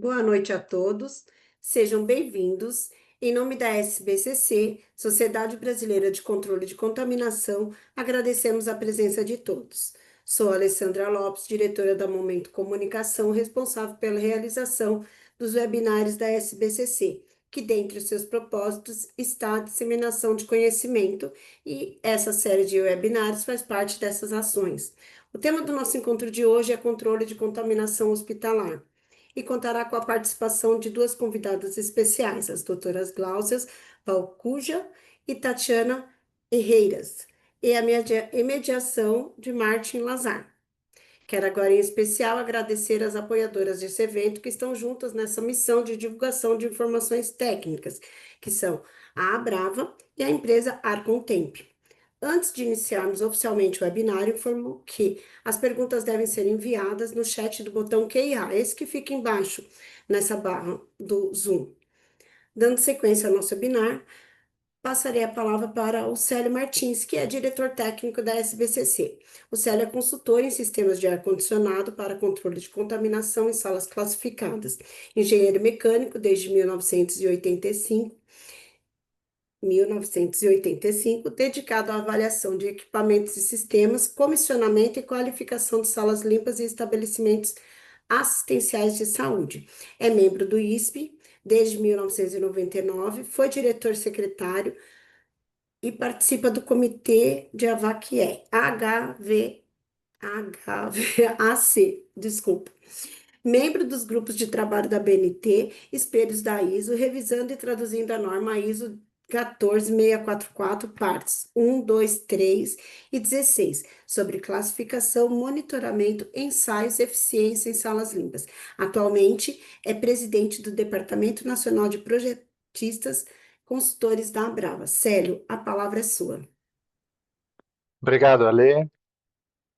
Boa noite a todos, sejam bem-vindos. Em nome da SBCC, Sociedade Brasileira de Controle de Contaminação, agradecemos a presença de todos. Sou Alessandra Lopes, diretora da Momento Comunicação, responsável pela realização dos webinários da SBCC, que dentre os seus propósitos está a disseminação de conhecimento, e essa série de webinários faz parte dessas ações. O tema do nosso encontro de hoje é controle de contaminação hospitalar e contará com a participação de duas convidadas especiais, as doutoras Gláucias Valcuja e Tatiana Herreiras, e a mediação de Martin Lazar. Quero agora, em especial, agradecer às apoiadoras desse evento que estão juntas nessa missão de divulgação de informações técnicas, que são a Abrava e a empresa Arcontemp. Antes de iniciarmos oficialmente o webinário, informo que as perguntas devem ser enviadas no chat do botão QIA, esse que fica embaixo, nessa barra do Zoom. Dando sequência ao nosso webinar, passarei a palavra para o Célio Martins, que é diretor técnico da SBCC. O Célio é consultor em sistemas de ar-condicionado para controle de contaminação em salas classificadas, engenheiro mecânico desde 1985, dedicado à avaliação de equipamentos e sistemas, comissionamento e qualificação de salas limpas e estabelecimentos assistenciais de saúde. É membro do ISP desde 1999, foi diretor-secretário e participa do comitê de AVAC, HVAC, desculpa. Membro dos grupos de trabalho da BNT, espelhos da ISO, revisando e traduzindo a norma ISO 14644, partes 1, 2, 3 e 16, sobre classificação, monitoramento, ensaios e eficiência em salas limpas. Atualmente é presidente do Departamento Nacional de Projetistas Consultores da Abrava. Célio, a palavra é sua. Obrigado, Alê.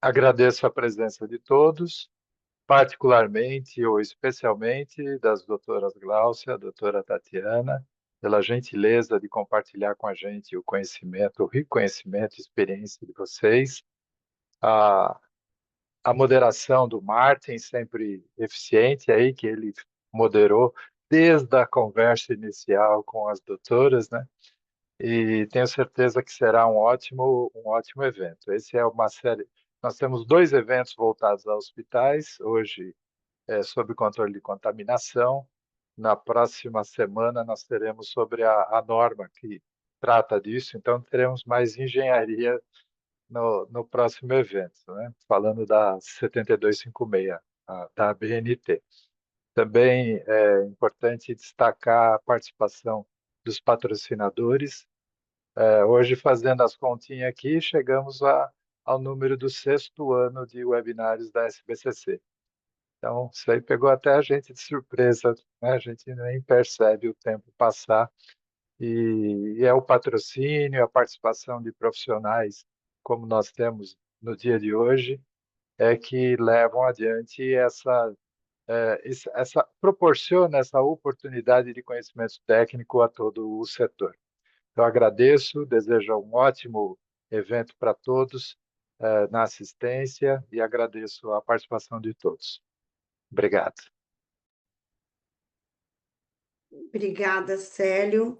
Agradeço a presença de todos, particularmente ou especialmente das doutoras Gláucia, doutora Tatiana, pela gentileza de compartilhar com a gente o conhecimento, o rico conhecimento e experiência de vocês. A moderação do Martin, sempre eficiente aí, que ele moderou desde a conversa inicial com as doutoras, né? E tenho certeza que será um ótimo evento. Esse é uma série. Nós temos dois eventos voltados a hospitais, hoje é sobre controle de contaminação. Na próxima semana nós teremos sobre a norma que trata disso, então teremos mais engenharia no próximo evento, né? Falando da 7256, da BNT. Também é importante destacar a participação dos patrocinadores. Hoje, fazendo as continhas aqui, chegamos ao número do 6º ano de webinários da SBCC. Então, isso aí pegou até a gente de surpresa, né? A gente nem percebe o tempo passar. E é o patrocínio, a participação de profissionais, como nós temos no dia de hoje, é que levam adiante proporciona essa oportunidade de conhecimento técnico a todo o setor. Eu agradeço, desejo um ótimo evento para todos na assistência e agradeço a participação de todos. Obrigado. Obrigada, Célio.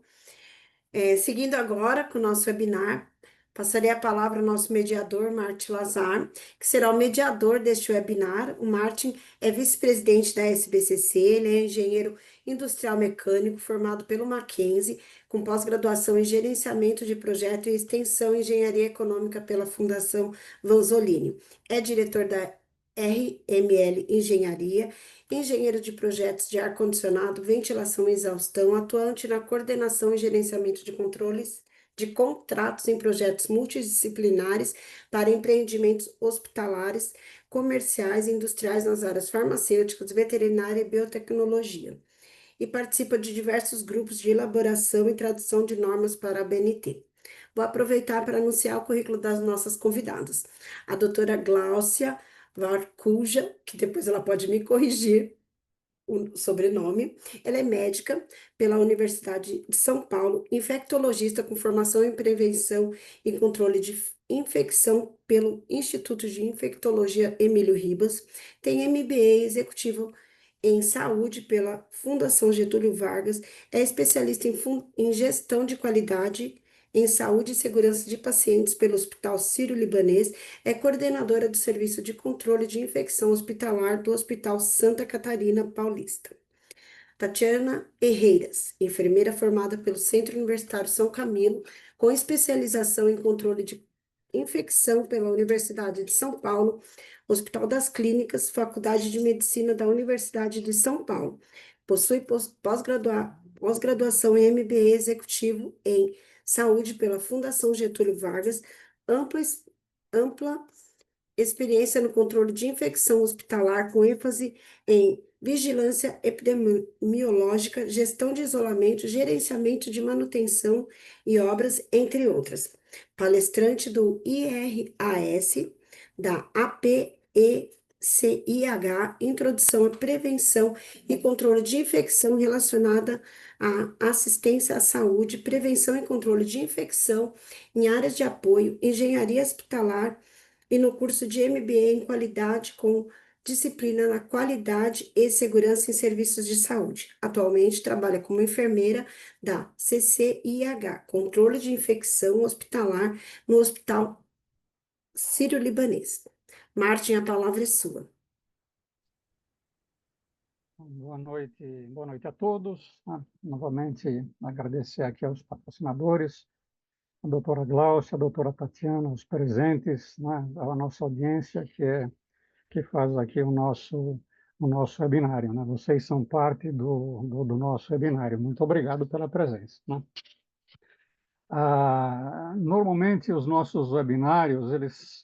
Seguindo agora com o nosso webinar, passarei a palavra ao nosso mediador, Martin Lazar, que será o mediador deste webinar. O Martin é vice-presidente da SBCC, ele é engenheiro industrial mecânico formado pelo Mackenzie, com pós-graduação em gerenciamento de projeto e extensão em engenharia econômica pela Fundação Vanzolini. É diretor da RML Engenharia, engenheiro de projetos de ar-condicionado, ventilação e exaustão, atuante na coordenação e gerenciamento de controles de contratos em projetos multidisciplinares para empreendimentos hospitalares, comerciais e industriais nas áreas farmacêuticas, veterinária e biotecnologia. E participa de diversos grupos de elaboração e tradução de normas para a BNT. Vou aproveitar para anunciar o currículo das nossas convidadas. A doutora Gláucia Varcuja, que depois ela pode me corrigir o sobrenome. Ela é médica pela Universidade de São Paulo, infectologista com formação em prevenção e controle de infecção pelo Instituto de Infectologia Emílio Ribas, tem MBA executivo em Saúde pela Fundação Getúlio Vargas, é especialista em gestão de qualidade em saúde e segurança de pacientes pelo Hospital Sírio-Libanês, é coordenadora do Serviço de Controle de Infecção Hospitalar do Hospital Santa Catarina Paulista. Tatiana Herreiras, enfermeira formada pelo Centro Universitário São Camilo, com especialização em controle de infecção pela Universidade de São Paulo, Hospital das Clínicas, Faculdade de Medicina da Universidade de São Paulo. Possui pós-graduação em MBA executivo em Saúde pela Fundação Getúlio Vargas, ampla experiência no controle de infecção hospitalar, com ênfase em vigilância epidemiológica, gestão de isolamento, gerenciamento de manutenção e obras, entre outras. Palestrante do IRAS, da APECIH, Introdução à Prevenção e Controle de Infecção relacionada à assistência à saúde, prevenção e controle de infecção em áreas de apoio, engenharia hospitalar, e no curso de MBA em Qualidade, com disciplina na Qualidade e Segurança em Serviços de Saúde. Atualmente trabalha como enfermeira da CCIH, Controle de Infecção Hospitalar, no Hospital Sírio-Libanês. Martin, a palavra é sua. Boa noite a todos. Novamente, agradecer aqui aos patrocinadores, a doutora Glaucia, a doutora Tatiana, os presentes, né, a nossa audiência, que faz aqui o nosso webinário. Né? Vocês são parte do nosso webinário. Muito obrigado pela presença. Né? Normalmente, os nossos webinários,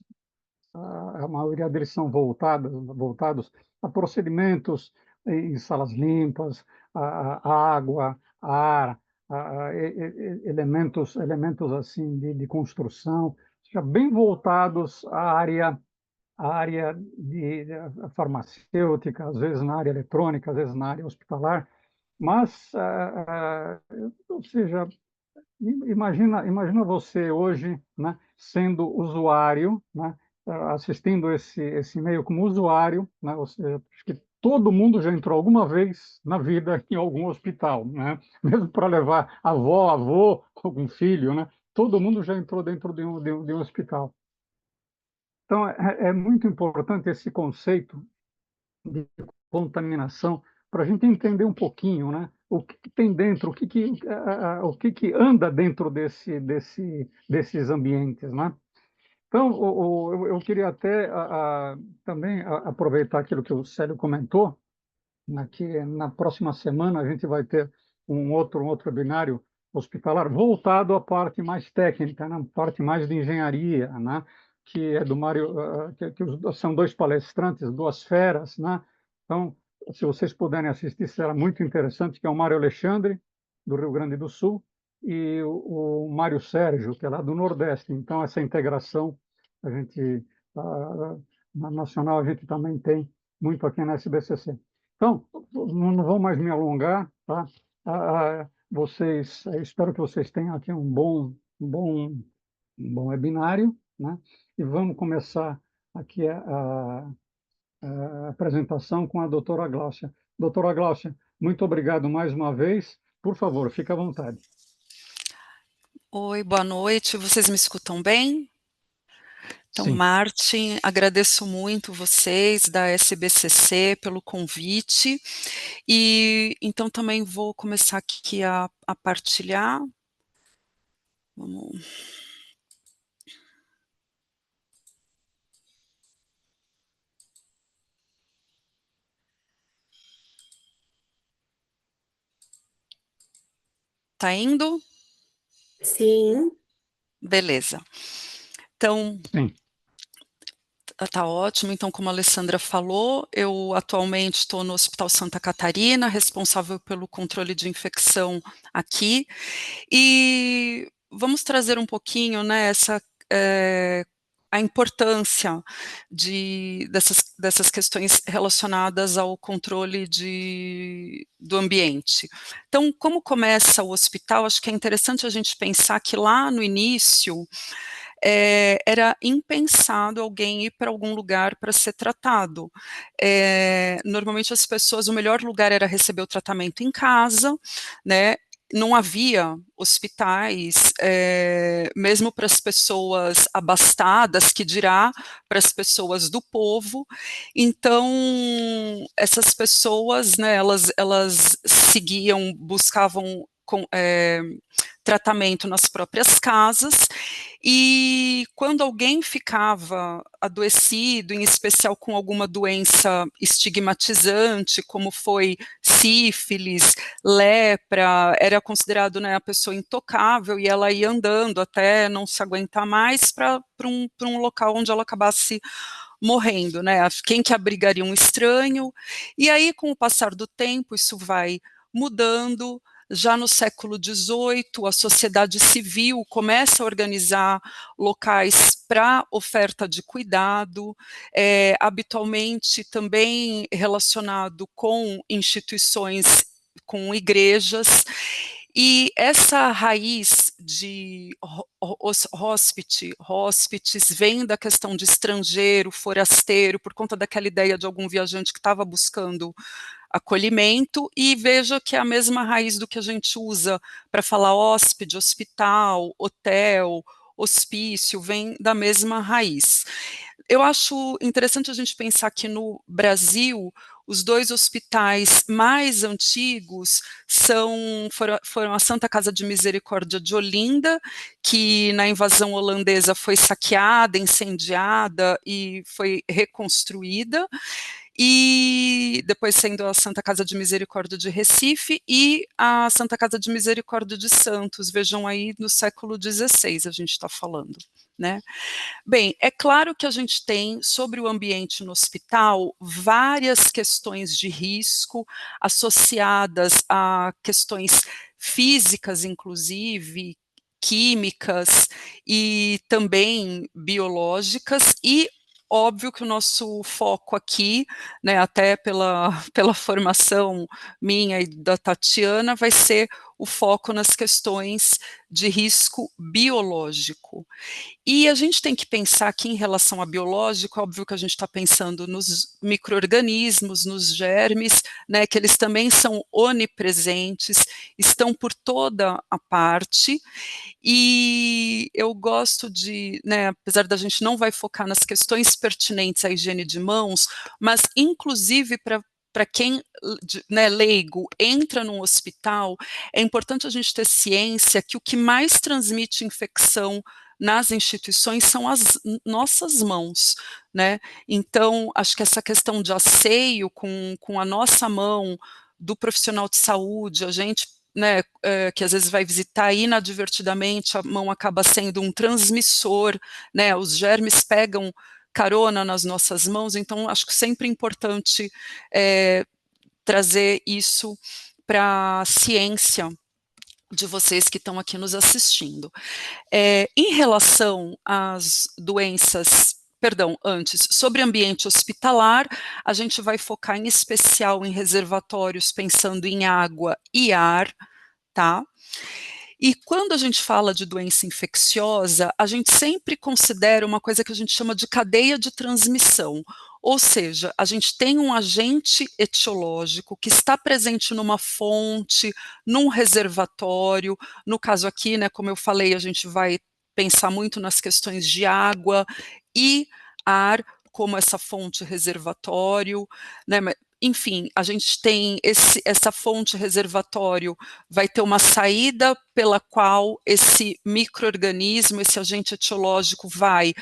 a maioria deles são voltados a procedimentos em salas limpas, a água, a ar, elementos assim de construção, já bem voltados à área de farmacêutica, às vezes na área eletrônica, às vezes na área hospitalar, mas, ou seja, imagina você hoje, né, sendo usuário, né, assistindo esse e-mail como usuário, né, ou seja, acho que todo mundo já entrou alguma vez na vida em algum hospital, né, mesmo para levar avó, avô, algum filho, né, todo mundo já entrou dentro de um hospital. Então, é muito importante esse conceito de contaminação para a gente entender um pouquinho, né? O que tem dentro, o que anda dentro desses ambientes, né? Então, eu queria até também aproveitar aquilo que o Célio comentou, que na próxima semana a gente vai ter um outro webinário hospitalar voltado à parte mais técnica, na parte mais de engenharia, né? Que é do Mário, são dois palestrantes, duas feras, né? Então, se vocês puderem assistir, será muito interessante, que é o Mário Alexandre, do Rio Grande do Sul, e o Mário Sérgio, que é lá do Nordeste. Então, essa integração, a gente, na Nacional, a gente também tem muito aqui na SBCC. Então, não vou mais me alongar, tá? Espero que vocês tenham aqui um bom webinário, né? E vamos começar aqui a apresentação com a doutora Glaucia. Doutora Glaucia, muito obrigado mais uma vez. Por favor, fique à vontade. Oi, boa noite. Vocês me escutam bem? Então, Sim. Martin, agradeço muito vocês da SBCC pelo convite, e então também vou começar aqui a partilhar. Vamos. Tá indo? Sim. Beleza. Então, Sim. tá ótimo. Então, como a Alessandra falou, eu atualmente estou no Hospital Santa Catarina, responsável pelo controle de infecção aqui, e vamos trazer um pouquinho, né, a importância dessas questões relacionadas ao controle do ambiente. Então, como começa o hospital, acho que é interessante a gente pensar que lá no início, era impensado alguém ir para algum lugar para ser tratado. Normalmente as pessoas, o melhor lugar era receber o tratamento em casa, né? Não havia hospitais, mesmo para as pessoas abastadas, que dirá para as pessoas do povo. Então, essas pessoas, né, elas seguiam, buscavam tratamento nas próprias casas, e quando alguém ficava adoecido, em especial com alguma doença estigmatizante, como foi sífilis, lepra, era considerado, né, a pessoa intocável, e ela ia andando até não se aguentar mais para um local onde ela acabasse morrendo, né? Quem que abrigaria um estranho? E aí, com o passar do tempo, isso vai mudando. Já no século XVIII, a sociedade civil começa a organizar locais para oferta de cuidado, habitualmente também relacionado com instituições, com igrejas, e essa raiz de hóspites vem da questão de estrangeiro, forasteiro, por conta daquela ideia de algum viajante que estava buscando acolhimento, e veja que é a mesma raiz do que a gente usa para falar hóspede, hospital, hotel, hospício, vem da mesma raiz. Eu acho interessante a gente pensar que no Brasil, os 2 hospitais mais antigos foram a Santa Casa de Misericórdia de Olinda, que na invasão holandesa foi saqueada, incendiada e foi reconstruída, e depois sendo a Santa Casa de Misericórdia de Recife e a Santa Casa de Misericórdia de Santos. Vejam aí, no século XVI a gente está falando, né? Bem, é claro que a gente tem, sobre o ambiente no hospital, várias questões de risco associadas a questões físicas, inclusive, químicas e também biológicas, e óbvio que o nosso foco aqui, né, até pela formação minha e da Tatiana, vai ser o foco nas questões de risco biológico. E a gente tem que pensar que, em relação a biológico, é óbvio que a gente está pensando nos micro-organismos, nos germes, né, que eles também são onipresentes, estão por toda a parte, e eu gosto de, né, apesar da gente não vai focar nas questões pertinentes à higiene de mãos, mas inclusive para quem, né, leigo, entra num hospital, é importante a gente ter ciência que o que mais transmite infecção nas instituições são as nossas mãos, né? Então, acho que essa questão de asseio com a nossa mão, do profissional de saúde, a gente, né, que às vezes vai visitar inadvertidamente, a mão acaba sendo um transmissor, né? Os germes pegam carona nas nossas mãos, então acho que sempre é importante trazer isso para a ciência de vocês que estão aqui nos assistindo. Em relação às doenças, perdão, antes, sobre ambiente hospitalar, a gente vai focar em especial em reservatórios, pensando em água e ar, tá? E quando a gente fala de doença infecciosa, a gente sempre considera uma coisa que a gente chama de cadeia de transmissão, ou seja, a gente tem um agente etiológico que está presente numa fonte, num reservatório, no caso aqui, né, como eu falei, a gente vai pensar muito nas questões de água e ar como essa fonte reservatório, né, enfim, a gente tem essa fonte reservatório, vai ter uma saída pela qual esse micro-organismo, esse agente etiológico vai,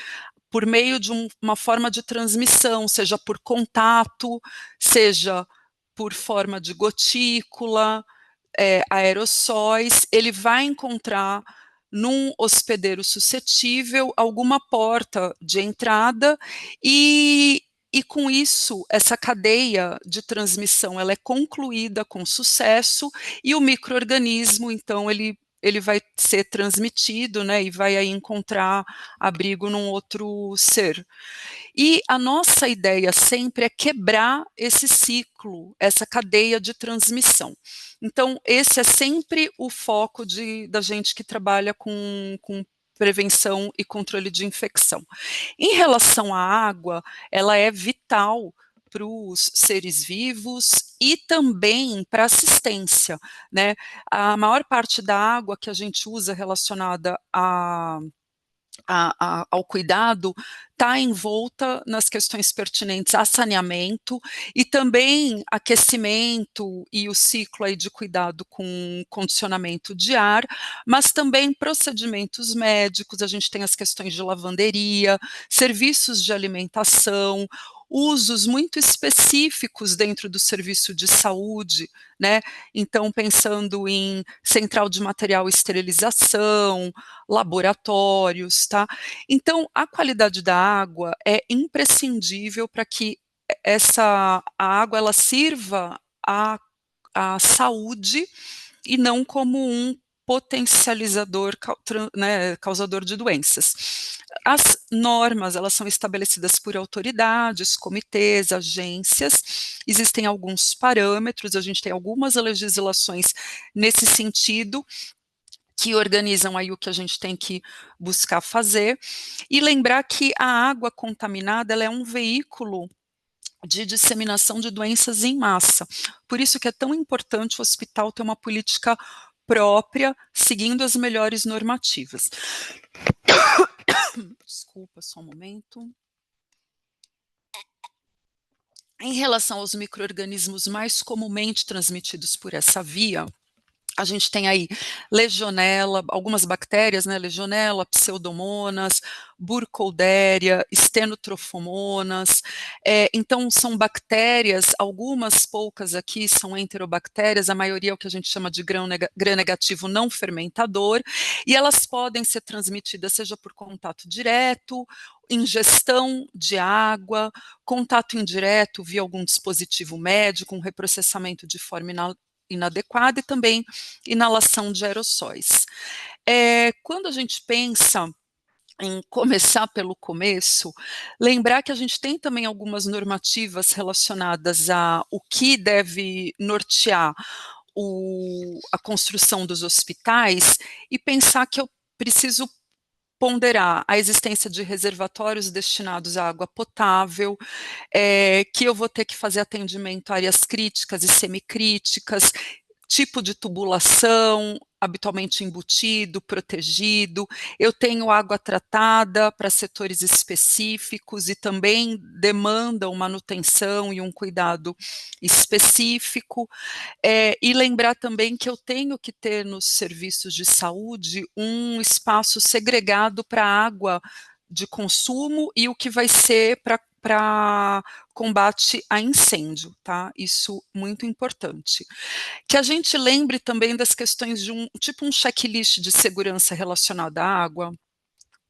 por meio de uma forma de transmissão, seja por contato, seja por forma de gotícula, aerossóis, ele vai encontrar num hospedeiro suscetível alguma porta de entrada, e com isso, essa cadeia de transmissão ela é concluída com sucesso, e o micro-organismo, então, ele vai ser transmitido, né, e vai aí encontrar abrigo num outro ser. E a nossa ideia sempre é quebrar esse ciclo, essa cadeia de transmissão. Então, esse é sempre o foco da gente que trabalha com prevenção e controle de infecção. Em relação à água, ela é vital para os seres vivos e também para assistência, né? A maior parte da água que a gente usa relacionada ao cuidado está envolta nas questões pertinentes a saneamento e também aquecimento e o ciclo aí de cuidado com condicionamento de ar, mas também procedimentos médicos, a gente tem as questões de lavanderia, serviços de alimentação, usos muito específicos dentro do serviço de saúde, né? Então, pensando em central de material e esterilização, laboratórios, tá? Então, a qualidade da água é imprescindível para que a água ela sirva à saúde e não como um potencializador, né, causador de doenças. As normas, elas são estabelecidas por autoridades, comitês, agências, existem alguns parâmetros, a gente tem algumas legislações nesse sentido, que organizam aí o que a gente tem que buscar fazer, e lembrar que a água contaminada ela é um veículo de disseminação de doenças em massa. Por isso que é tão importante o hospital ter uma política própria, seguindo as melhores normativas. Desculpa, só um momento. Em relação aos micro-organismos mais comumente transmitidos por essa via, a gente tem aí legionela, algumas bactérias, né, legionela, pseudomonas, burkholderia, stenotrofomonas, então são bactérias, algumas poucas aqui são enterobactérias, a maioria é o que a gente chama de gram-negativo não fermentador, e elas podem ser transmitidas seja por contato direto, ingestão de água, contato indireto via algum dispositivo médico, um reprocessamento de forma inadequada e também inalação de aerossóis. Quando a gente pensa em começar pelo começo, lembrar que a gente tem também algumas normativas relacionadas a o que deve nortear a construção dos hospitais e pensar que eu preciso ponderar a existência de reservatórios destinados à água potável, que eu vou ter que fazer atendimento a áreas críticas e semicríticas, tipo de tubulação, habitualmente embutido, protegido. Eu tenho água tratada para setores específicos e também demandam manutenção e um cuidado específico. E lembrar também que eu tenho que ter nos serviços de saúde um espaço segregado para água de consumo e o que vai ser para combate a incêndio, tá? Isso muito importante. Que a gente lembre também das questões de um checklist de segurança relacionada à água.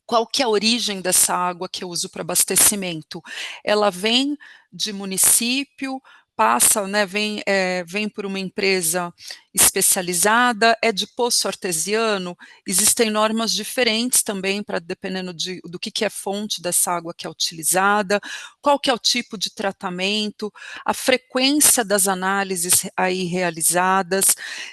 Qual que é a origem dessa água que eu uso para abastecimento? Ela vem de município, passa, né, vem por uma empresa especializada, é de poço artesiano, existem normas diferentes também, dependendo do que é fonte dessa água que é utilizada, qual que é o tipo de tratamento, a frequência das análises aí realizadas,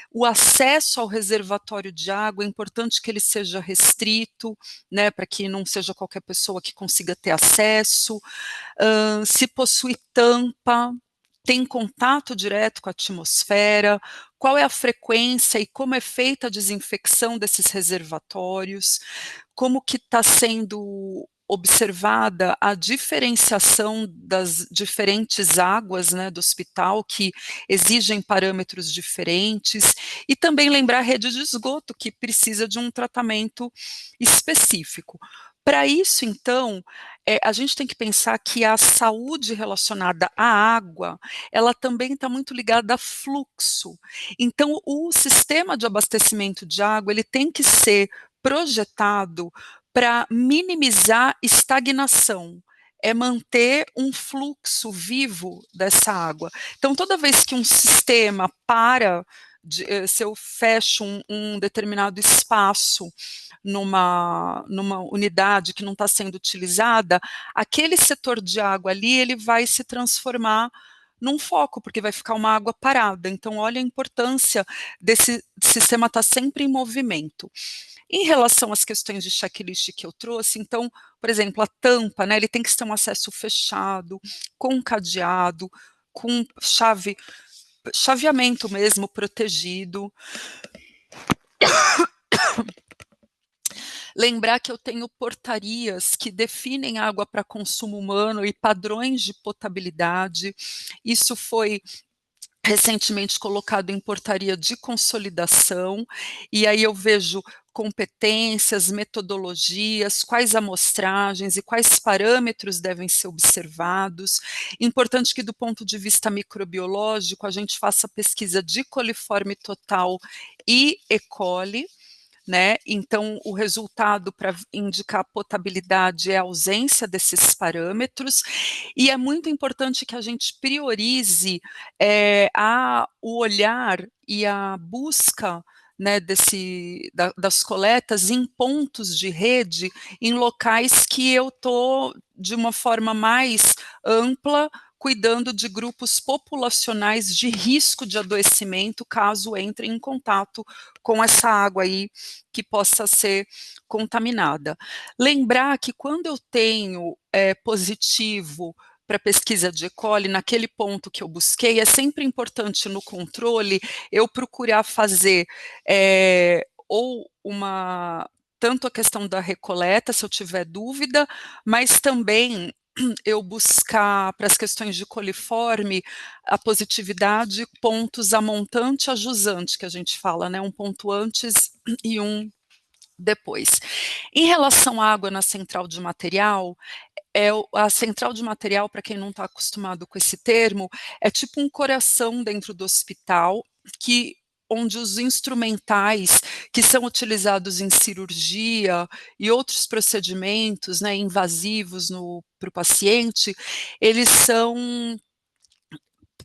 o acesso ao reservatório de água, é importante que ele seja restrito, né, para que não seja qualquer pessoa que consiga ter acesso, se possui tampa, tem contato direto com a atmosfera, qual é a frequência e como é feita a desinfecção desses reservatórios, como que está sendo observada a diferenciação das diferentes águas, né, do hospital, que exigem parâmetros diferentes, e também lembrar a rede de esgoto, que precisa de um tratamento específico. Para isso, então, a gente tem que pensar que a saúde relacionada à água, ela também está muito ligada a fluxo. Então, o sistema de abastecimento de água, ele tem que ser projetado para minimizar estagnação, é manter um fluxo vivo dessa água. Então, toda vez que um sistema se eu fecho um determinado espaço numa unidade que não está sendo utilizada, aquele setor de água ali, ele vai se transformar num foco, porque vai ficar uma água parada. Então, olha a importância desse sistema estar sempre em movimento. Em relação às questões de checklist que eu trouxe, então, por exemplo, a tampa, né, ele tem que ter um acesso fechado, com cadeado, com chaveamento mesmo protegido. Lembrar que eu tenho portarias que definem água para consumo humano e padrões de potabilidade. Isso foi recentemente colocado em portaria de consolidação, e aí eu vejo competências, metodologias, quais amostragens e quais parâmetros devem ser observados. Importante que, do ponto de vista microbiológico, a gente faça pesquisa de coliforme total e E. coli, né? Então, o resultado para indicar potabilidade é a ausência desses parâmetros, e é muito importante que a gente priorize o olhar e a busca, né, das coletas em pontos de rede, em locais que eu estou, de uma forma mais ampla, cuidando de grupos populacionais de risco de adoecimento, caso entrem em contato com essa água aí que possa ser contaminada. Lembrar que quando eu tenho positivo para pesquisa de E. coli, naquele ponto que eu busquei, é sempre importante no controle eu procurar fazer tanto a questão da recoleta, se eu tiver dúvida, mas também eu buscar, para as questões de coliforme, a positividade, pontos a montante e a jusante, que a gente fala, né? Um ponto antes e um depois. Em relação à água na central de material, a central de material, para quem não está acostumado com esse termo, é tipo um coração dentro do hospital, onde os instrumentais que são utilizados em cirurgia e outros procedimentos, né, invasivos para o paciente, eles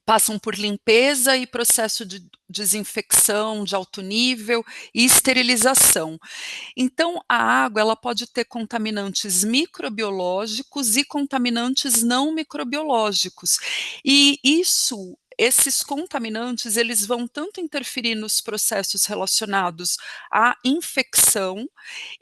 passam por limpeza e processo de desinfecção de alto nível e esterilização. Então, a água ela pode ter contaminantes microbiológicos e contaminantes não microbiológicos. E esses contaminantes, eles vão tanto interferir nos processos relacionados à infecção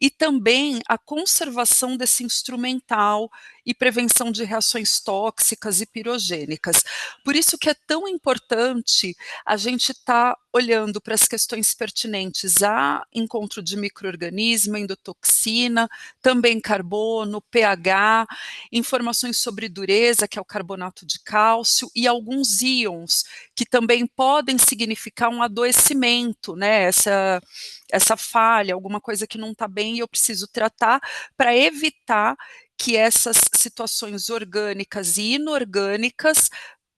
e também à conservação desse instrumental e prevenção de reações tóxicas e pirogênicas. Por isso que é tão importante a gente estar olhando para as questões pertinentes a encontro de micro-organismo, endotoxina, também carbono, pH, informações sobre dureza, que é o carbonato de cálcio, e alguns íons, que também podem significar um adoecimento, né? Essa falha, alguma coisa que não está bem e eu preciso tratar para evitar que essas situações orgânicas e inorgânicas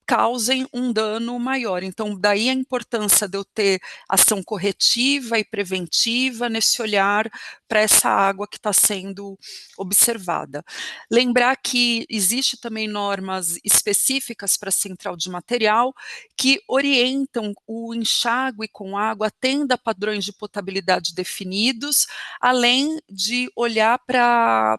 causem um dano maior. Então, daí a importância de eu ter ação corretiva e preventiva nesse olhar para essa água que está sendo observada. Lembrar que existe também normas específicas para a central de material que orientam o enxágue com água, atenda a padrões de potabilidade definidos, além de olhar para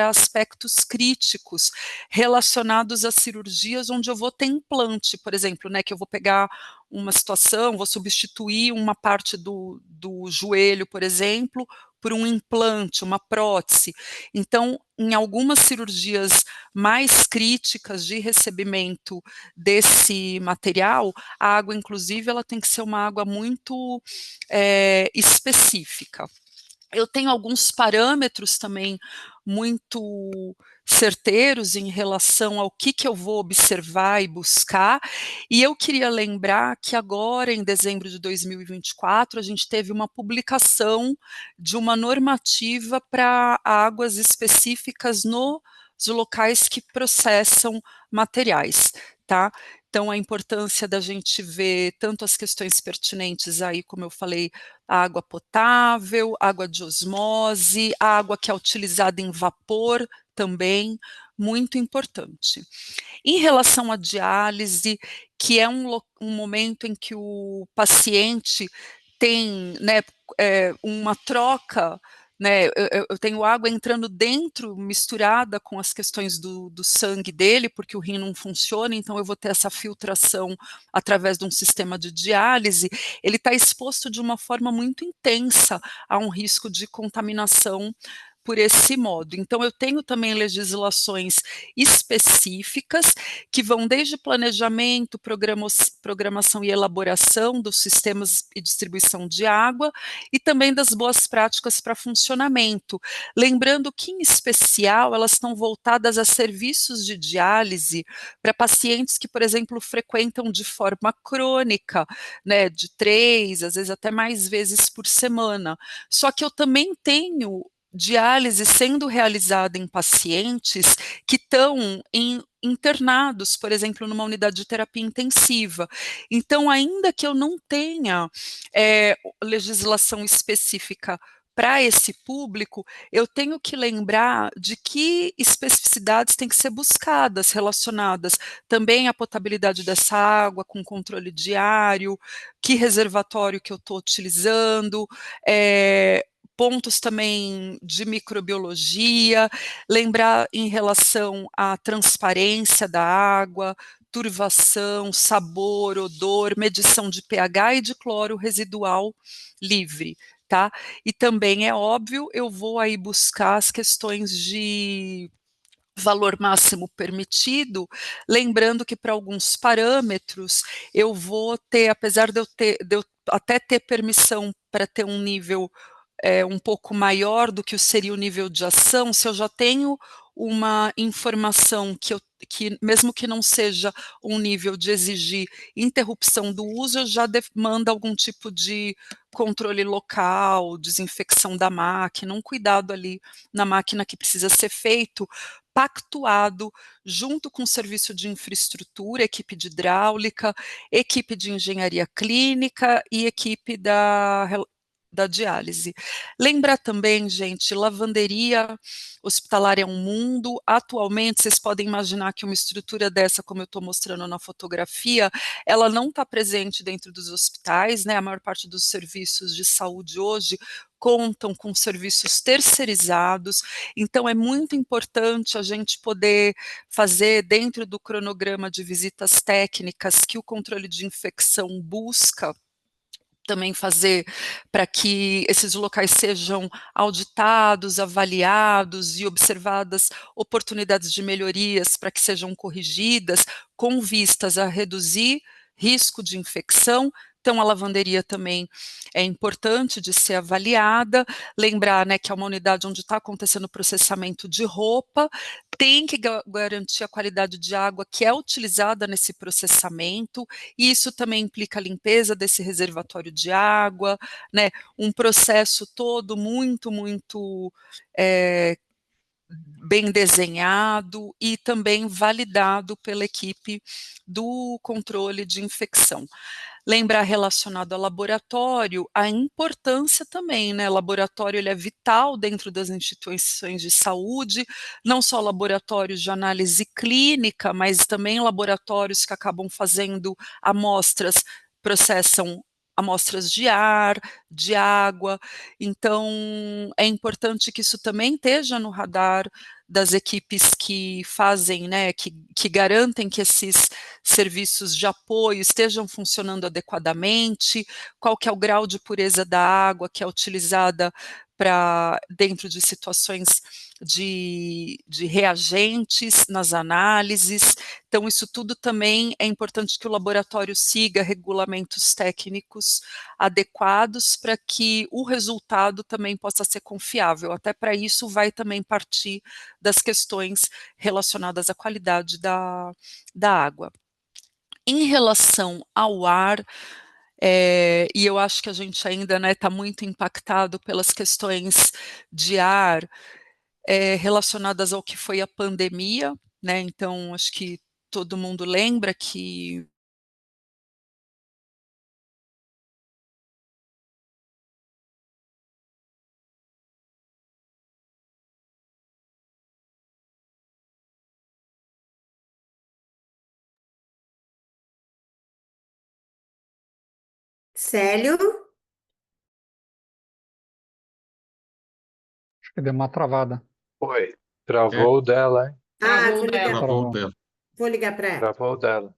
aspectos críticos relacionados a cirurgias onde eu vou ter implante, por exemplo, né, que eu vou pegar uma situação, vou substituir uma parte do joelho, por exemplo, por um implante, uma prótese. Então, em algumas cirurgias mais críticas de recebimento desse material, a água, inclusive, ela tem que ser uma água muito específica. Eu tenho alguns parâmetros também muito certeiros em relação ao que eu vou observar e buscar, e eu queria lembrar que agora, em dezembro de 2024, a gente teve uma publicação de uma normativa para águas específicas nos locais que processam materiais, tá? Então, a importância da gente ver tanto as questões pertinentes aí, como eu falei, a água potável, água de osmose, a água que é utilizada em vapor também, muito importante. Em relação à diálise, que é um momento em que o paciente tem, né, uma troca né, eu tenho água entrando dentro, misturada com as questões do sangue dele, porque o rim não funciona, então eu vou ter essa filtração através de um sistema de diálise, ele está exposto de uma forma muito intensa a um risco de contaminação por esse modo. Então, eu tenho também legislações específicas que vão desde planejamento, programação e elaboração dos sistemas e distribuição de água e também das boas práticas para funcionamento. Lembrando que, em especial, elas estão voltadas a serviços de diálise para pacientes que, por exemplo, frequentam de forma crônica, né, de 3, às vezes até mais vezes por semana. Só que eu também tenho diálise sendo realizada em pacientes que estão internados, por exemplo, numa unidade de terapia intensiva. Então, ainda que eu não tenha legislação específica para esse público, eu tenho que lembrar de que especificidades têm que ser buscadas, relacionadas também à potabilidade dessa água, com controle diário, que reservatório que eu estou utilizando, pontos também de microbiologia, lembrar em relação à transparência da água, turvação, sabor, odor, medição de pH e de cloro residual livre, tá? E também é óbvio, eu vou aí buscar as questões de valor máximo permitido, lembrando que para alguns parâmetros eu vou ter, apesar de eu até ter permissão para ter um nível um pouco maior do que seria o nível de ação, se eu já tenho uma informação que mesmo que não seja um nível de exigir interrupção do uso, eu já demanda algum tipo de controle local, desinfecção da máquina, um cuidado ali na máquina que precisa ser feito, pactuado junto com o serviço de infraestrutura, equipe de hidráulica, equipe de engenharia clínica e equipe da diálise. Lembrar também, gente, lavanderia hospitalar é um mundo. Atualmente, vocês podem imaginar que uma estrutura dessa, como eu estou mostrando na fotografia, ela não está presente dentro dos hospitais, né? A maior parte dos serviços de saúde hoje contam com serviços terceirizados, então é muito importante a gente poder fazer dentro do cronograma de visitas técnicas que o controle de infecção busca também fazer para que esses locais sejam auditados, avaliados e observadas oportunidades de melhorias para que sejam corrigidas, com vistas a reduzir risco de infecção. Então, a lavanderia também é importante de ser avaliada. Lembrar, né, que é uma unidade onde está acontecendo o processamento de roupa, tem que garantir a qualidade de água que é utilizada nesse processamento, e isso também implica a limpeza desse reservatório de água, né, um processo todo muito bem desenhado e também validado pela equipe do controle de infecção. Lembrar relacionado ao laboratório, a importância também, né? Laboratório ele é vital dentro das instituições de saúde, não só laboratórios de análise clínica, mas também laboratórios que acabam fazendo amostras, processam amostras de ar, de água, então é importante que isso também esteja no radar das equipes que fazem, né, que garantem que esses serviços de apoio estejam funcionando adequadamente, qual que é o grau de pureza da água que é utilizada para dentro de situações de reagentes nas análises. Então, isso tudo também é importante que o laboratório siga regulamentos técnicos adequados para que o resultado também possa ser confiável. Até para isso vai também partir das questões relacionadas à qualidade da água. Em relação ao ar, e eu acho que a gente ainda está muito impactado pelas questões de ar relacionadas ao que foi a pandemia, né? Então, acho que todo mundo lembra que Célio? que deu uma travada. Foi. Travou o dela, hein? Ah, Travou dela. Travou. dela. vou ligar para ela. Travou o dela.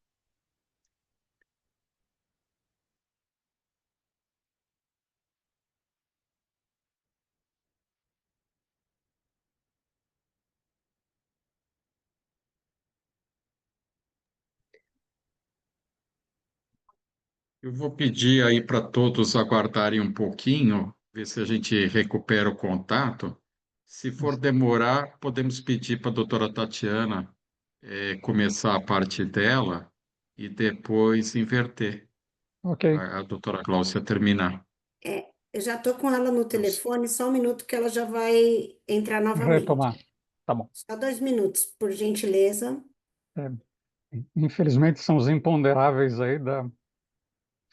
Eu vou pedir aí para todos aguardarem um pouquinho, ver se a gente recupera o contato. Se for demorar, podemos pedir para a doutora Tatiana começar a parte dela e depois inverter, Ok, a doutora Gláucia terminar. Eu já estou com ela no telefone, só um minuto que ela já vai entrar novamente. retomar. Tá bom. Só 2 minutos, por gentileza. É, infelizmente são os imponderáveis aí da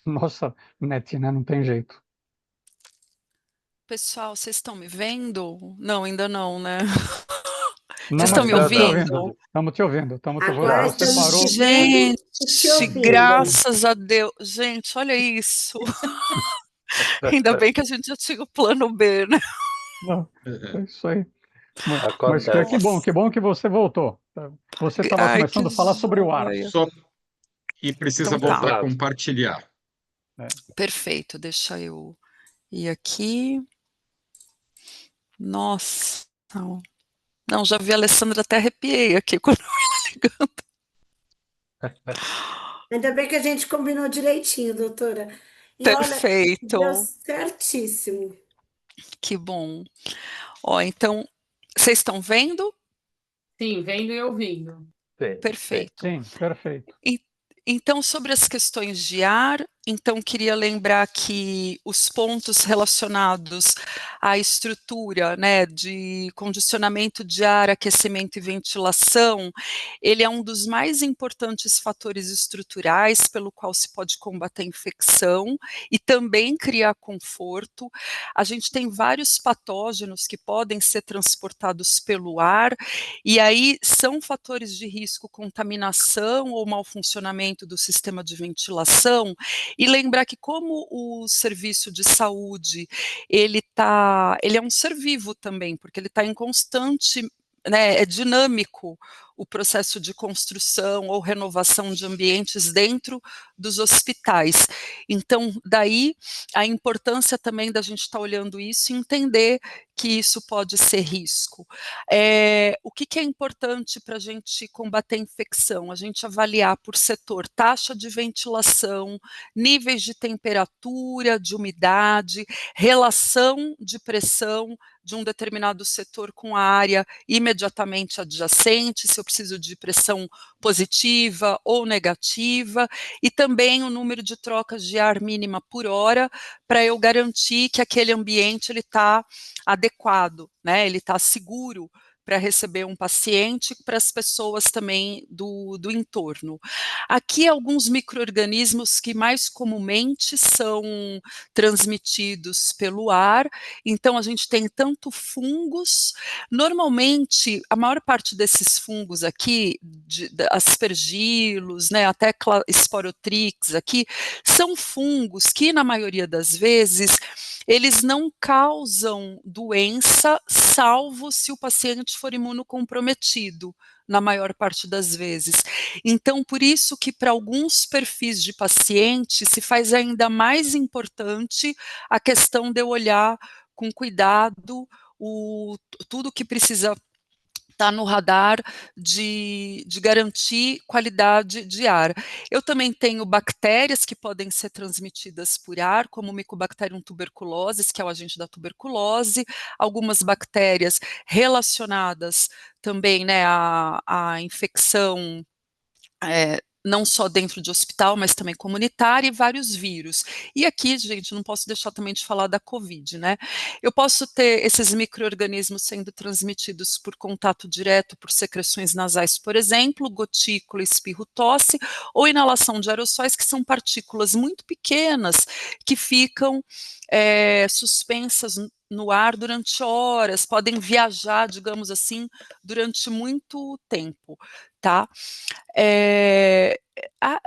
nossa net, né? Não tem jeito. Pessoal, vocês estão me vendo? Não, ainda não, né? Não, Vocês mas estão me estamos te ouvindo? ouvindo. Estamos te ouvindo. Estamos te ouvindo. Agora Você estamos parou. te vendo e te Gente, ouvindo. graças a Deus. Gente, olha isso. Ainda bem que a gente já tinha o plano B, né? Não, é isso aí. Mas Acontece. que bom que você voltou. Você estava Ai, começando a que falar sobre o ar. joia. Só e precisa Então tá. voltar a compartilhar. Perfeito, deixa eu ir aqui. Nossa, não. Não, já vi a Alessandra, até arrepiei aqui quando eu ia ligando. Ainda bem que a gente combinou direitinho, doutora. E olha, deu Perfeito, certíssimo. que bom. Ó, então, vocês estão vendo? Sim, vendo e ouvindo. Sim, Perfeito. Sim, perfeito. Então, sobre as questões de ar, então queria lembrar que os pontos relacionados à estrutura, né, de condicionamento de ar, aquecimento e ventilação, ele é um dos mais importantes fatores estruturais pelo qual se pode combater a infecção e também criar conforto. A gente tem vários patógenos que podem ser transportados pelo ar, e aí são fatores de risco contaminação ou mau funcionamento do sistema de ventilação, e lembrar que como o serviço de saúde, ele é um ser vivo também, porque ele está em constante, né, é dinâmico o processo de construção ou renovação de ambientes dentro dos hospitais. Então, daí a importância também da gente estar olhando isso e entender que isso pode ser risco. O que é importante para a gente combater a infecção? A gente avaliar por setor taxa de ventilação, níveis de temperatura, de umidade, relação de pressão de um determinado setor com a área imediatamente adjacente, se eu preciso de pressão positiva ou negativa, e também o número de trocas de ar mínima por hora, para eu garantir que aquele ambiente ele está adequado, né? Ele está seguro para receber um paciente, para as pessoas também do entorno. Aqui alguns micro-organismos que mais comumente são transmitidos pelo ar, então a gente tem tanto fungos, normalmente a maior parte desses fungos aqui, aspergilos, né, até Sporotrix aqui, são fungos que na maioria das vezes eles não causam doença, salvo se o paciente for imunocomprometido, na maior parte das vezes. Então, por isso que para alguns perfis de paciente se faz ainda mais importante a questão de eu olhar com cuidado tudo que precisa está no radar de garantir qualidade de ar. Eu também tenho bactérias que podem ser transmitidas por ar, como o Mycobacterium tuberculosis, que é o agente da tuberculose, algumas bactérias relacionadas também, né, à infecção, não só dentro de hospital, mas também comunitária, e vários vírus. E aqui, gente, não posso deixar também de falar da Covid, né? Eu posso ter esses micro-organismos sendo transmitidos por contato direto, por secreções nasais, por exemplo, gotícula, espirro, tosse, ou inalação de aerossóis, que são partículas muito pequenas, que ficam suspensas no ar durante horas, podem viajar, digamos assim, durante muito tempo, tá?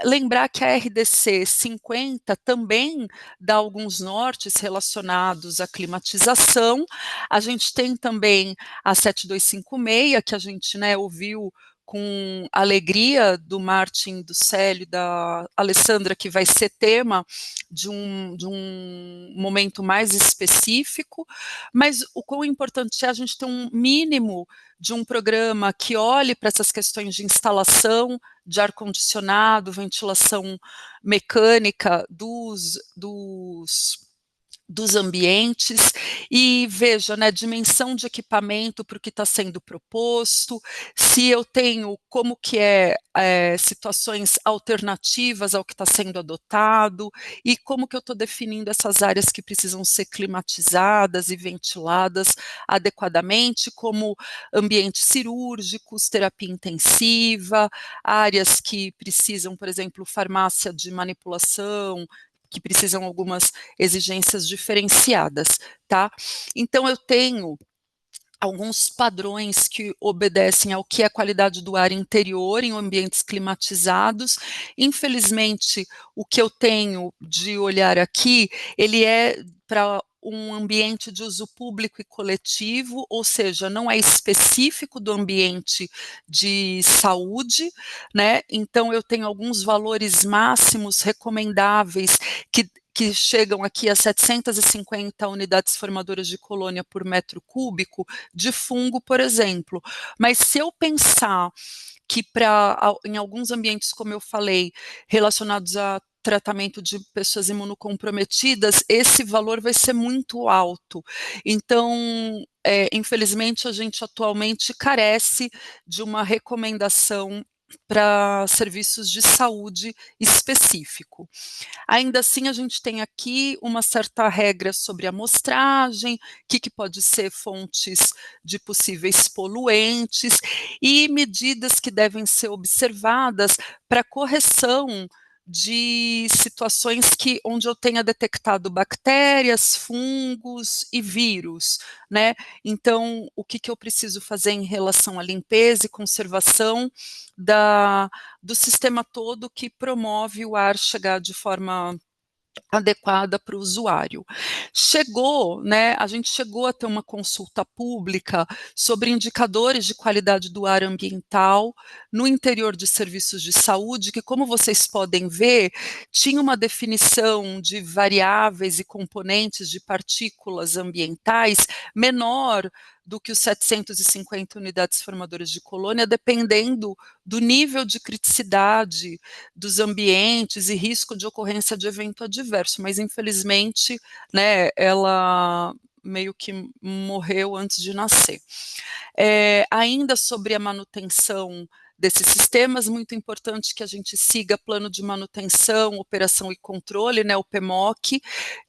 Lembrar que a RDC 50 também dá alguns nortes relacionados à climatização. A gente tem também a 7256, que a gente, né, ouviu com alegria do Martin, do Célio, da Alessandra, que vai ser tema de um momento mais específico, mas o quão importante é a gente ter um mínimo de um programa que olhe para essas questões de instalação de ar-condicionado, ventilação mecânica dos ambientes e veja, né, dimensão de equipamento para o que está sendo proposto, se eu tenho como que situações alternativas ao que está sendo adotado e como que eu estou definindo essas áreas que precisam ser climatizadas e ventiladas adequadamente, como ambientes cirúrgicos, terapia intensiva, áreas que precisam, por exemplo, farmácia de manipulação, que precisam algumas exigências diferenciadas, tá? Então eu tenho alguns padrões que obedecem ao que é a qualidade do ar interior em ambientes climatizados. Infelizmente, o que eu tenho de olhar aqui, ele é para um ambiente de uso público e coletivo, ou seja, não é específico do ambiente de saúde, né? Então, eu tenho alguns valores máximos recomendáveis que chegam aqui a 750 unidades formadoras de colônia por metro cúbico de fungo, por exemplo. Mas se eu pensar que em alguns ambientes, como eu falei, relacionados a tratamento de pessoas imunocomprometidas, esse valor vai ser muito alto. Então, infelizmente, a gente atualmente carece de uma recomendação para serviços de saúde específico. Ainda assim, a gente tem aqui uma certa regra sobre amostragem, o que pode ser fontes de possíveis poluentes e medidas que devem ser observadas para correção de situações onde eu tenha detectado bactérias, fungos e vírus, né? Então, o que eu preciso fazer em relação à limpeza e conservação do sistema todo que promove o ar chegar de forma adequada para o usuário. A gente chegou a ter uma consulta pública sobre indicadores de qualidade do ar ambiental no interior de serviços de saúde, que, como vocês podem ver, tinha uma definição de variáveis e componentes de partículas ambientais menor do que os 750 unidades formadoras de colônia, dependendo do nível de criticidade dos ambientes e risco de ocorrência de evento adverso, mas infelizmente, né, ela meio que morreu antes de nascer. Ainda sobre a manutenção desses sistemas, muito importante que a gente siga plano de manutenção, operação e controle, né, o PMOC,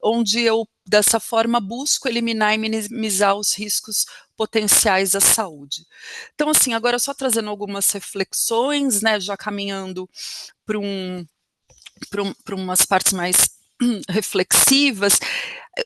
onde eu, dessa forma, busco eliminar e minimizar os riscos potenciais à saúde. Então, assim, agora só trazendo algumas reflexões, né, já caminhando para umas partes mais reflexivas,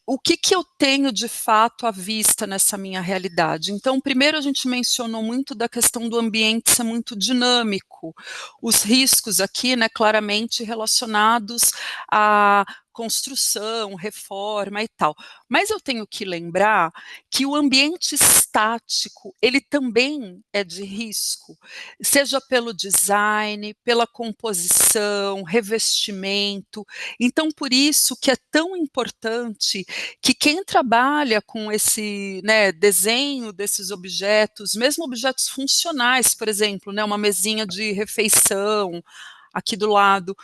o que eu tenho de fato à vista nessa minha realidade? Então, primeiro a gente mencionou muito da questão do ambiente ser muito dinâmico, os riscos aqui, né, claramente relacionados à construção, reforma e tal. Mas eu tenho que lembrar que o ambiente estático, ele também é de risco, seja pelo design, pela composição, revestimento. Então, por isso que é tão importante que quem trabalha com esse, né, desenho desses objetos, mesmo objetos funcionais, por exemplo, né, uma mesinha de refeição aqui do lado,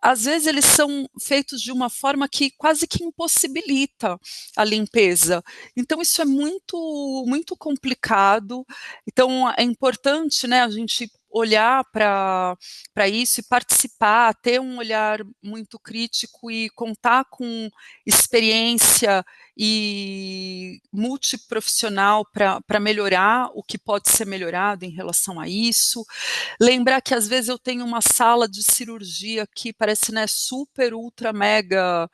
às vezes eles são feitos de uma forma que quase que impossibilita a limpeza. Então isso é muito, muito complicado. Então é importante, né, a gente olhar para isso e participar, ter um olhar muito crítico e contar com experiência e multiprofissional para melhorar o que pode ser melhorado em relação a isso. Lembrar que às vezes eu tenho uma sala de cirurgia que parece, né, super, ultra, mega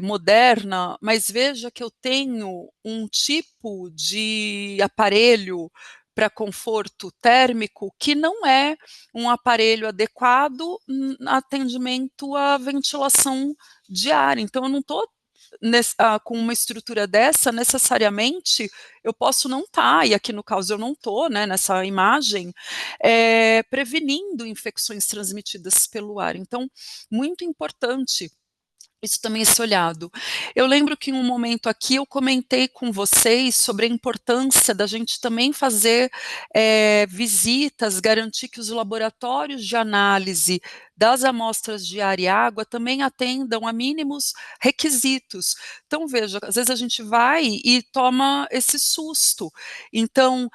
moderna, mas veja que eu tenho um tipo de aparelho para conforto térmico que não é um aparelho adequado a atendimento à ventilação de ar. Então, eu não estou com uma estrutura dessa, necessariamente, eu posso não estar, e aqui no caso eu não estou, né, nessa imagem, prevenindo infecções transmitidas pelo ar. Então, muito importante isso também esse olhado. Eu lembro que em um momento aqui eu comentei com vocês sobre a importância da gente também fazer visitas, garantir que os laboratórios de análise das amostras de ar e água também atendam a mínimos requisitos. Então, veja, às vezes a gente vai e toma esse susto. Então,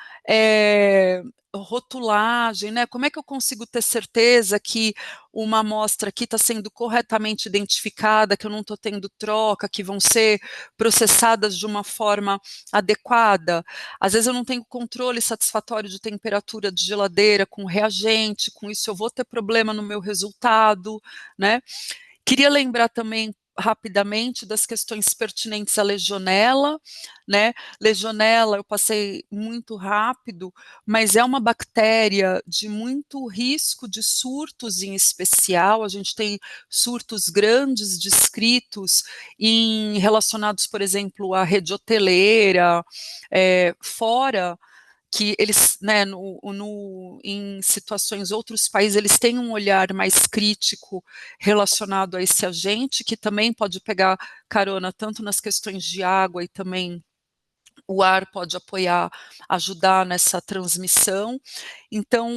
rotulagem, né? Como é que eu consigo ter certeza que uma amostra aqui está sendo corretamente identificada, que eu não estou tendo troca, que vão ser processadas de uma forma adequada? Às vezes eu não tenho controle satisfatório de temperatura de geladeira com reagente, com isso eu vou ter problema no meu resultado, né? Queria lembrar também rapidamente das questões pertinentes à legionela, né? Legionela eu passei muito rápido, mas é uma bactéria de muito risco de surtos em especial. A gente tem surtos grandes descritos relacionados, por exemplo, à rede hoteleira, fora que eles, né, em situações, outros países, eles têm um olhar mais crítico relacionado a esse agente, que também pode pegar carona tanto nas questões de água e também o ar pode apoiar, ajudar nessa transmissão. Então,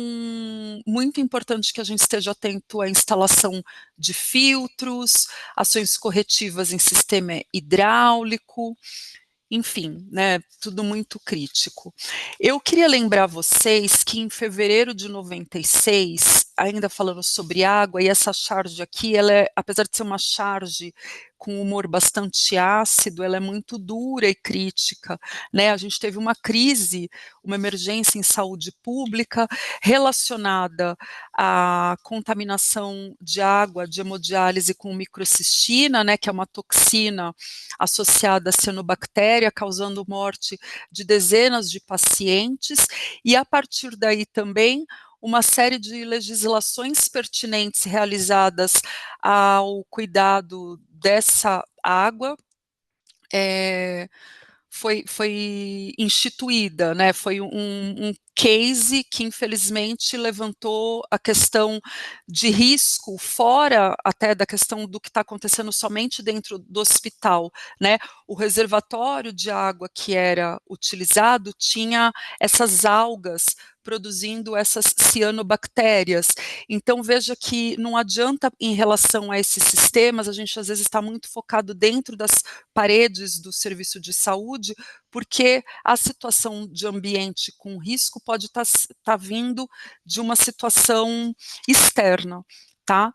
muito importante que a gente esteja atento à instalação de filtros, ações corretivas em sistema hidráulico, enfim, né, tudo muito crítico. Eu queria lembrar vocês que em fevereiro de 96, ainda falando sobre água, e essa charge aqui, ela apesar de ser uma charge com humor bastante ácido, ela é muito dura e crítica, né? A gente teve uma crise, uma emergência em saúde pública relacionada à contaminação de água de hemodiálise com microcistina, né, que é uma toxina associada à cianobactéria, causando morte de dezenas de pacientes, e a partir daí também uma série de legislações pertinentes realizadas ao cuidado dessa água, foi instituída, né? Foi um case que infelizmente levantou a questão de risco fora até da questão do que está acontecendo somente dentro do hospital, né? O reservatório de água que era utilizado tinha essas algas produzindo essas cianobactérias. Então veja que não adianta em relação a esses sistemas, a gente às vezes está muito focado dentro das paredes do serviço de saúde, porque a situação de ambiente com risco pode estar vindo de uma situação externa. Tá?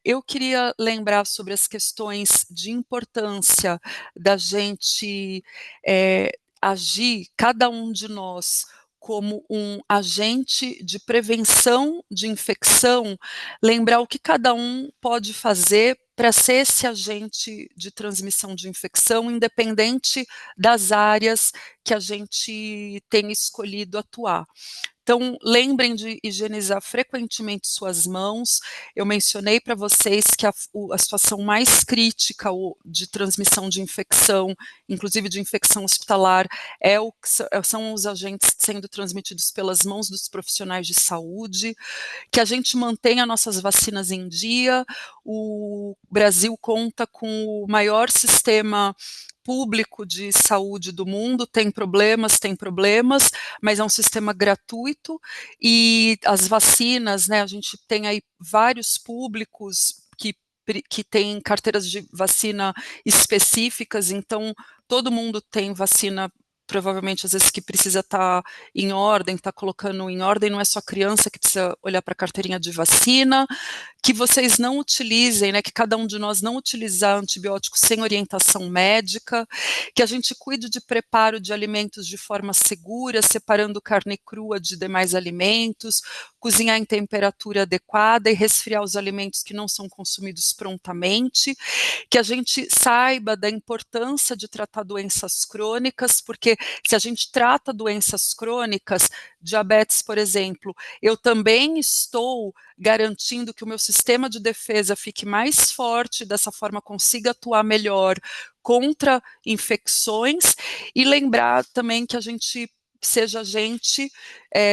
Eu queria lembrar sobre as questões de importância da gente agir, cada um de nós, como um agente de prevenção de infecção, lembrar o que cada um pode fazer para ser esse agente de transmissão de infecção, independente das áreas que a gente tenha escolhido atuar. Então, lembrem de higienizar frequentemente suas mãos. Eu mencionei para vocês que a situação mais crítica de transmissão de infecção, inclusive de infecção hospitalar, são os agentes sendo transmitidos pelas mãos dos profissionais de saúde, que a gente mantenha nossas vacinas em dia. O Brasil conta com o maior sistema público de saúde do mundo, tem problemas, mas é um sistema gratuito, e as vacinas, né, a gente tem aí vários públicos que têm carteiras de vacina específicas, então todo mundo tem vacina provavelmente às vezes que precisa estar em ordem, estar colocando em ordem, não é só criança que precisa olhar para a carteirinha de vacina, que vocês não utilizem, né, que cada um de nós não utilizar antibióticos sem orientação médica, que a gente cuide de preparo de alimentos de forma segura, separando carne crua de demais alimentos, cozinhar em temperatura adequada e resfriar os alimentos que não são consumidos prontamente, que a gente saiba da importância de tratar doenças crônicas, porque se a gente trata doenças crônicas, diabetes, por exemplo, eu também estou garantindo que o meu sistema de defesa fique mais forte, dessa forma consiga atuar melhor contra infecções, e lembrar também que a gente seja gente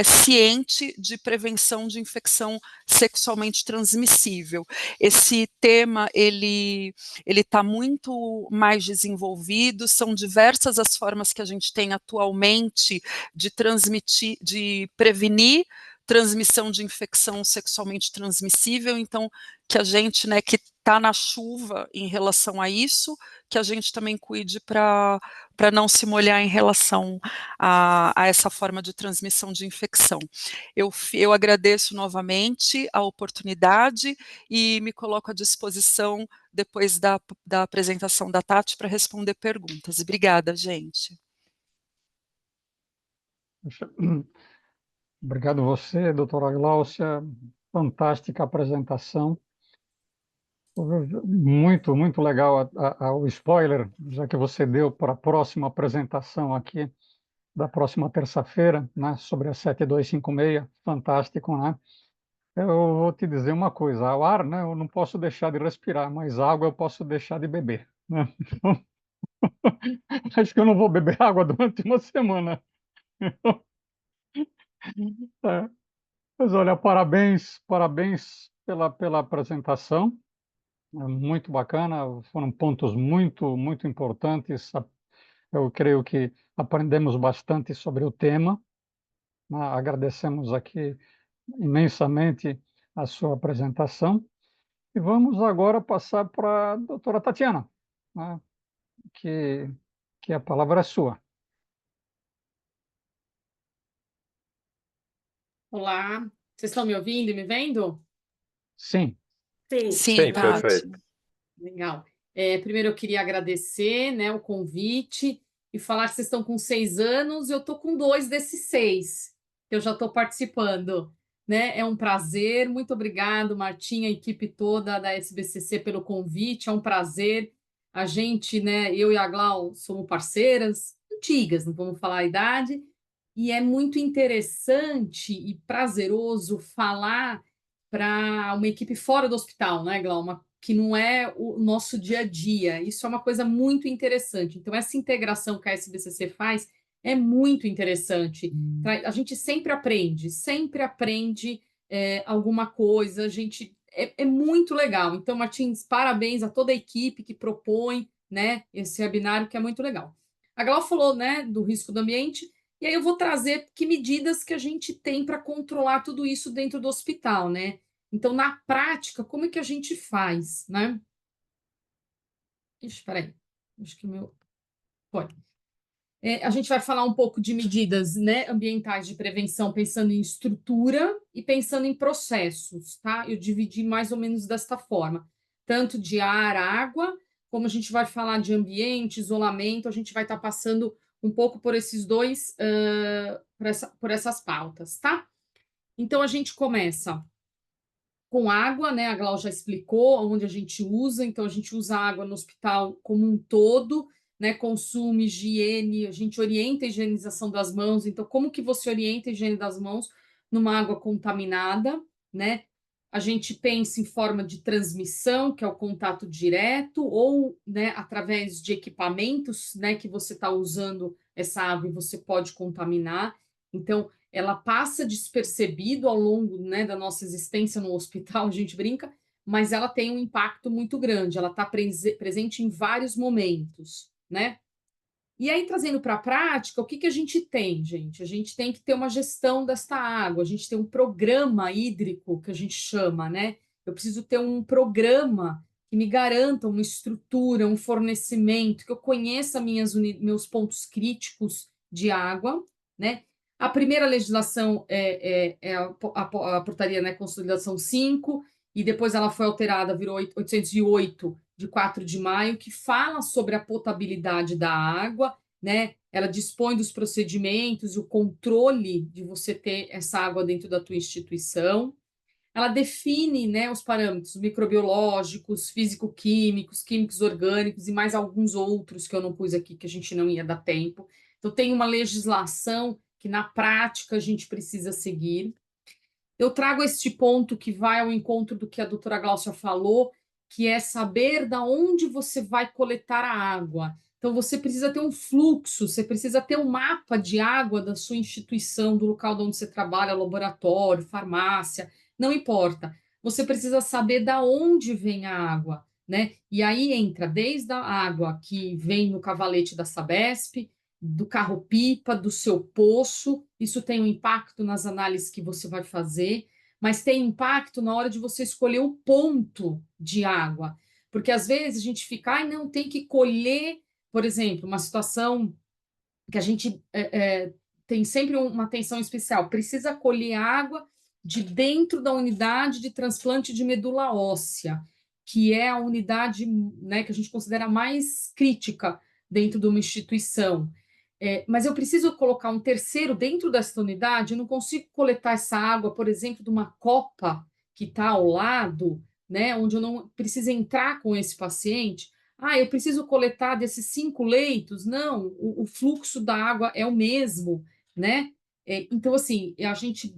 ciente de prevenção de infecção sexualmente transmissível. Esse tema, ele está muito mais desenvolvido, são diversas as formas que a gente tem atualmente de transmitir, de prevenir transmissão de infecção sexualmente transmissível, então que a gente, né, que está na chuva em relação a isso, que a gente também cuide para não se molhar em relação a essa forma de transmissão de infecção. Eu agradeço novamente a oportunidade e me coloco à disposição depois da apresentação da Tati para responder perguntas. Obrigada, gente. Obrigado você, doutora Gláucia. Fantástica apresentação. Muito, muito legal o spoiler, já que você deu para a próxima apresentação aqui, da próxima terça-feira, né, sobre a 7256. Fantástico, né? Eu vou te dizer uma coisa, o ar, né, eu não posso deixar de respirar, mas água eu posso deixar de beber, né? Acho que eu não vou beber água durante uma semana. É. Mas olha, parabéns, parabéns pela apresentação. Muito bacana, foram pontos muito, muito importantes. Eu creio que aprendemos bastante sobre o tema, né? Agradecemos aqui imensamente a sua apresentação. E vamos agora passar para a doutora Tatiana, né? que a palavra é sua. Olá, vocês estão me ouvindo e me vendo? Sim, Sim. Sim, Sim, tá perfeito. ótimo. Legal. Primeiro eu queria agradecer, né, o convite e falar que vocês estão com 6 anos, eu estou com 2 desses 6, que eu já estou participando, né? É um prazer, muito obrigado, Martinha, a equipe toda da SBCC pelo convite, é um prazer. A gente, né, eu e a Glau somos parceiras antigas, não vamos falar a idade, e é muito interessante e prazeroso falar para uma equipe fora do hospital, né, Glau? Que não é o nosso dia a dia. Isso é uma coisa muito interessante. Então, essa integração que a SBCC faz é muito interessante. A gente sempre aprende alguma coisa, a gente é muito legal. Então, Martins, parabéns a toda a equipe que propõe, né, esse webinário, que é muito legal. A Glau falou, né, do risco do ambiente, e aí eu vou trazer que medidas que a gente tem para controlar tudo isso dentro do hospital, né? Então, na prática, como é que a gente faz, né? Espera aí, acho que o meu... Pode. A gente vai falar um pouco de medidas, né, ambientais de prevenção, pensando em estrutura e pensando em processos, tá? Eu dividi mais ou menos desta forma, tanto de ar, água, como a gente vai falar de ambiente, isolamento, a gente vai estar passando um pouco por esses dois, por essas pautas, tá? Então, a gente começa com água, né? A Glau já explicou onde a gente usa, então a gente usa água no hospital como um todo, né? Consumo, higiene, a gente orienta a higienização das mãos, então como que você orienta a higiene das mãos numa água contaminada, né? A gente pensa em forma de transmissão, que é o contato direto, ou, né, através de equipamentos, né, que você está usando essa água e você pode contaminar. Então, ela passa despercebido ao longo, né, da nossa existência no hospital, a gente brinca, mas ela tem um impacto muito grande, ela está presente em vários momentos, né? E aí, trazendo para a prática, o que, que a gente tem, gente? A gente tem que ter uma gestão desta água, a gente tem um programa hídrico, que a gente chama, né? Eu preciso ter um programa que me garanta uma estrutura, um fornecimento, que eu conheça meus pontos críticos de água, né? A primeira legislação é a portaria, né, Consolidação 5, e depois ela foi alterada, virou 808, de 4 de maio, que fala sobre a potabilidade da água, né? Ela dispõe dos procedimentos e o controle de você ter essa água dentro da tua instituição. Ela define, né, os parâmetros microbiológicos, físico-químicos, químicos orgânicos e mais alguns outros que eu não pus aqui, que a gente não ia dar tempo. Então, tem uma legislação que, na prática, a gente precisa seguir. Eu trago este ponto que vai ao encontro do que a doutora Gláucia falou, que é saber da onde você vai coletar a água. Então, você precisa ter um fluxo, você precisa ter um mapa de água da sua instituição, do local onde você trabalha, laboratório, farmácia, não importa. Você precisa saber da onde vem a água, né? E aí entra desde a água que vem no cavalete da Sabesp, do carro-pipa, do seu poço, isso tem um impacto nas análises que você vai fazer, mas tem impacto na hora de você escolher o ponto de água, porque às vezes a gente fica, ai, não, tem que colher, por exemplo, uma situação que a gente tem sempre uma atenção especial, precisa colher água de dentro da unidade de transplante de medula óssea, que é a unidade, né, que a gente considera mais crítica dentro de uma instituição. Mas eu preciso colocar um terceiro dentro dessa unidade, eu não consigo coletar essa água, por exemplo, de uma copa que está ao lado, né, onde eu não preciso entrar com esse paciente. Ah, eu preciso coletar desses 5 leitos? Não, o fluxo da água é o mesmo, né? Então, assim, a gente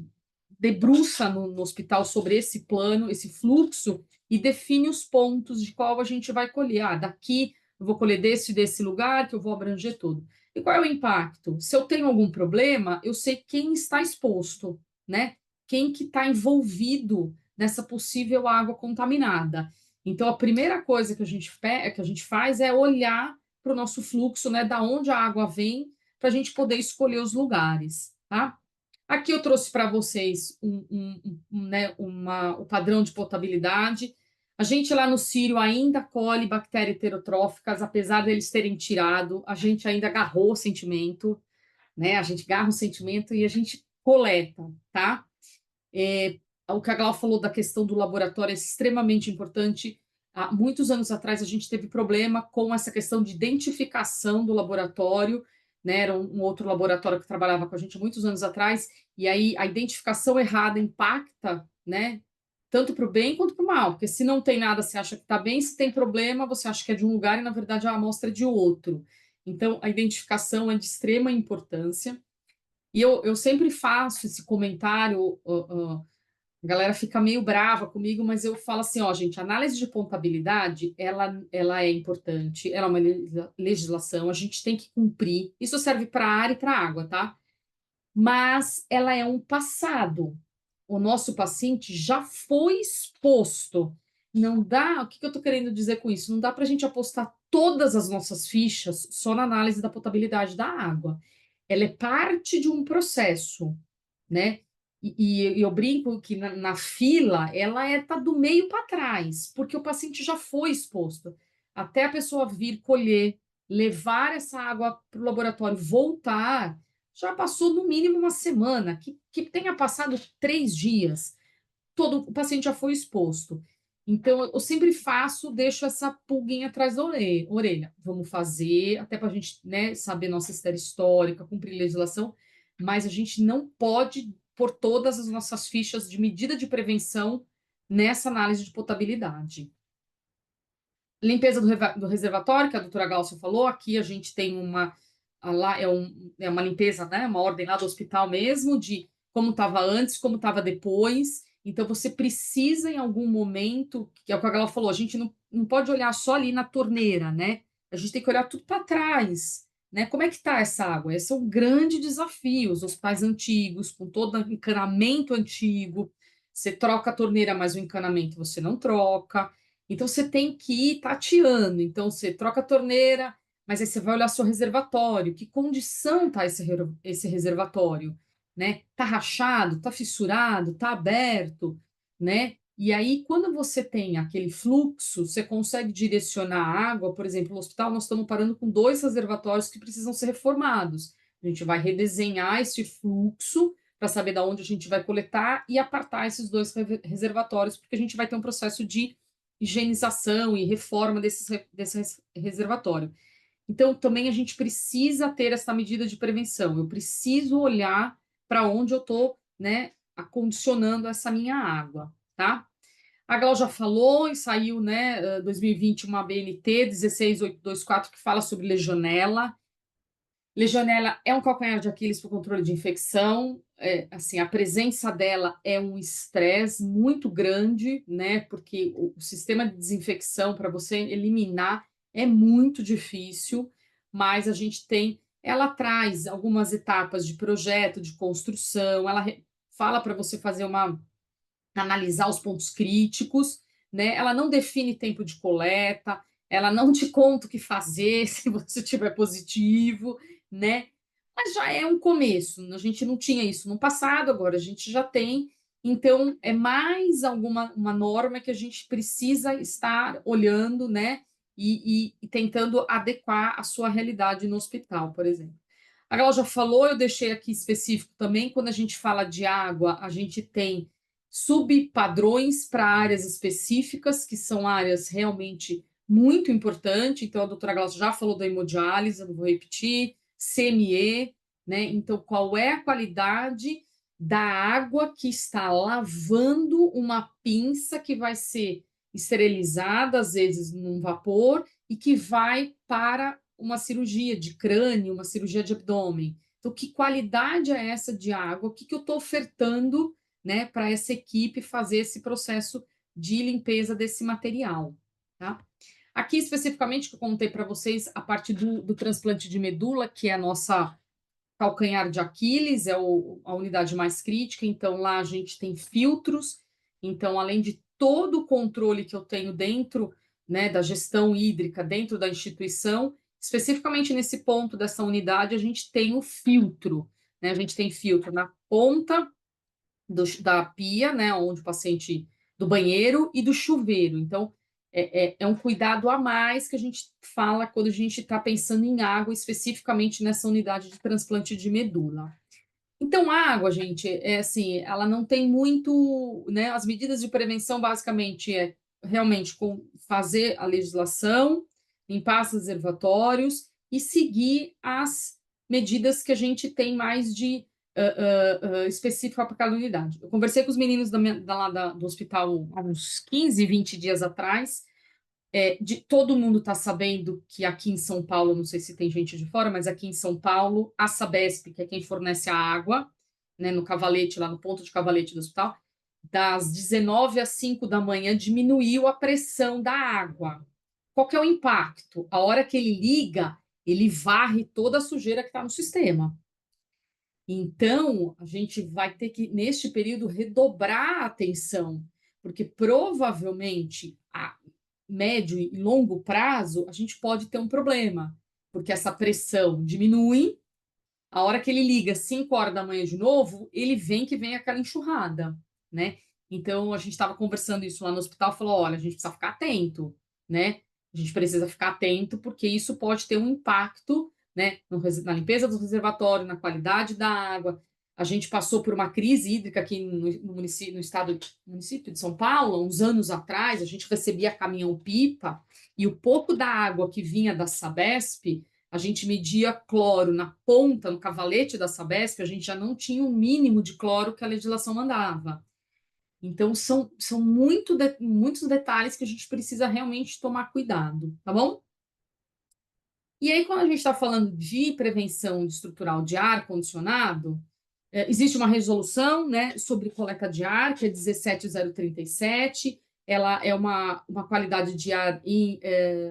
debruça no hospital sobre esse plano, esse fluxo, e define os pontos de qual a gente vai colher. Ah, daqui eu vou colher desse lugar, que eu vou abranger tudo. E qual é o impacto? Se eu tenho algum problema, eu sei quem está exposto, né? Quem que está envolvido nessa possível água contaminada. Então, a primeira coisa que a gente faz é olhar para o nosso fluxo, né? Da onde a água vem, para a gente poder escolher os lugares, tá? Aqui eu trouxe para vocês o padrão de potabilidade. A gente lá no Círio ainda colhe bactérias heterotróficas, apesar deles terem tirado, a gente ainda agarrou o sentimento, né? A gente agarra o sentimento e a gente coleta, tá? O que a Glau falou da questão do laboratório é extremamente importante. Há muitos anos atrás a gente teve problema com essa questão de identificação do laboratório, né? Era um outro laboratório que trabalhava com a gente há muitos anos atrás, e aí a identificação errada impacta, né? Tanto para o bem quanto para o mal, porque se não tem nada, você acha que está bem, se tem problema, você acha que é de um lugar e, na verdade, a amostra é de outro. Então, a identificação é de extrema importância. E eu sempre faço esse comentário, a galera fica meio brava comigo, mas eu falo assim, ó, gente, a análise de pontabilidade, ela é importante, ela é uma legislação, a gente tem que cumprir. Isso serve para a área e para a água, tá? Mas ela é um passado. O nosso paciente já foi exposto. Não dá, o que eu estou querendo dizer com isso? Não dá para a gente apostar todas as nossas fichas só na análise da potabilidade da água. Ela é parte de um processo, né? E eu brinco que na fila ela tá do meio para trás, porque o paciente já foi exposto. Até a pessoa vir colher, levar essa água para o laboratório, voltar, já passou no mínimo uma semana, que tenha passado 3 dias, todo o paciente já foi exposto. Então, eu sempre deixo essa pulguinha atrás da orelha. Vamos fazer, até para a gente, né, saber nossa história histórica, cumprir legislação, mas a gente não pode pôr todas as nossas fichas de medida de prevenção nessa análise de potabilidade. Limpeza do reservatório, que a doutora Gláucia falou, aqui a gente tem uma limpeza, né, uma ordem lá do hospital mesmo, de como estava antes, como estava depois. Então, você precisa, em algum momento, que é o que a Glau falou, a gente não pode olhar só ali na torneira, né? A gente tem que olhar tudo para trás, né? Como é que está essa água? Esse é um grande desafio. Os hospitais antigos, com todo o encanamento antigo, você troca a torneira, mas o encanamento você não troca. Então, você tem que ir tateando. Então, você troca a torneira, mas aí você vai olhar seu reservatório. Que condição está esse reservatório? Né? Tá rachado, tá fissurado, tá aberto, né? E aí, quando você tem aquele fluxo, você consegue direcionar a água. Por exemplo, no hospital nós estamos parando com 2 reservatórios que precisam ser reformados. A gente vai redesenhar esse fluxo para saber de onde a gente vai coletar e apartar esses 2 reservatórios, porque a gente vai ter um processo de higienização e reforma desse reservatório. Então, também a gente precisa ter essa medida de prevenção. Eu preciso olhar para onde eu estou, né, acondicionando essa minha água, tá? A Glau já falou e saiu, né, 2020, uma BNT 16824 que fala sobre legionela. Legionela é um calcanhar de Aquiles para o controle de infecção. Assim, a presença dela é um estresse muito grande, né? Porque o sistema de desinfecção para você eliminar é muito difícil, mas a gente tem. Ela traz algumas etapas de projeto, de construção, ela fala para você fazer analisar os pontos críticos, né? Ela não define tempo de coleta, ela não te conta o que fazer se você tiver positivo, né? Mas já é um começo. A gente não tinha isso no passado, agora a gente já tem. Então, é mais uma norma que a gente precisa estar olhando, né? E tentando adequar a sua realidade no hospital, por exemplo. A Gal já falou, eu deixei aqui específico também, quando a gente fala de água, a gente tem subpadrões para áreas específicas, que são áreas realmente muito importantes. Então, a doutora Glaucia já falou da hemodiálise, eu não vou repetir, CME, né? Então, qual é a qualidade da água que está lavando uma pinça que vai ser esterilizada, às vezes num vapor, e que vai para uma cirurgia de crânio, uma cirurgia de abdômen. Então, que qualidade é essa de água? O que eu estou ofertando, né, para essa equipe fazer esse processo de limpeza desse material, tá? Aqui, especificamente, que eu contei para vocês, a parte do transplante de medula, que é a nossa calcanhar de Aquiles, é a unidade mais crítica, então lá a gente tem filtros, então, além de todo o controle que eu tenho dentro, né, da gestão hídrica, dentro da instituição, especificamente nesse ponto dessa unidade, a gente tem o filtro, né, a gente tem filtro na ponta da pia, né, onde o paciente, do banheiro e do chuveiro. Então, é um cuidado a mais que a gente fala quando a gente está pensando em água, especificamente nessa unidade de transplante de medula. Então, a água, gente, assim, ela não tem muito, né, as medidas de prevenção, basicamente, realmente fazer a legislação, limpar os reservatórios e seguir as medidas que a gente tem mais de específica para cada unidade. Eu conversei com os meninos do hospital há uns 15, 20 dias atrás. Todo mundo está sabendo que aqui em São Paulo, não sei se tem gente de fora, mas aqui em São Paulo, a Sabesp, que é quem fornece a água, né, no cavalete, lá no ponto de cavalete do hospital, das 19 às 5 da manhã, diminuiu a pressão da água. Qual que é o impacto? A hora que ele liga, ele varre toda a sujeira que está no sistema. Então, a gente vai ter que, neste período, redobrar a atenção, porque provavelmente, a médio e longo prazo, a gente pode ter um problema, porque essa pressão diminui, a hora que ele liga 5 horas da manhã de novo, ele vem aquela enxurrada, né? Então, a gente estava conversando isso lá no hospital, falou, olha, a gente precisa ficar atento, né? A gente precisa ficar atento, porque isso pode ter um impacto, né, na limpeza do reservatório, na qualidade da água. A gente passou por uma crise hídrica aqui no município de São Paulo, uns anos atrás, a gente recebia caminhão-pipa, e o pouco da água que vinha da Sabesp, a gente media cloro na ponta, no cavalete da Sabesp, a gente já não tinha o mínimo de cloro que a legislação mandava. Então, são muitos detalhes que a gente precisa realmente tomar cuidado, tá bom? E aí, quando a gente está falando de prevenção estrutural de ar-condicionado, existe uma resolução, né, sobre coleta de ar, que é 17037, ela é uma qualidade de ar em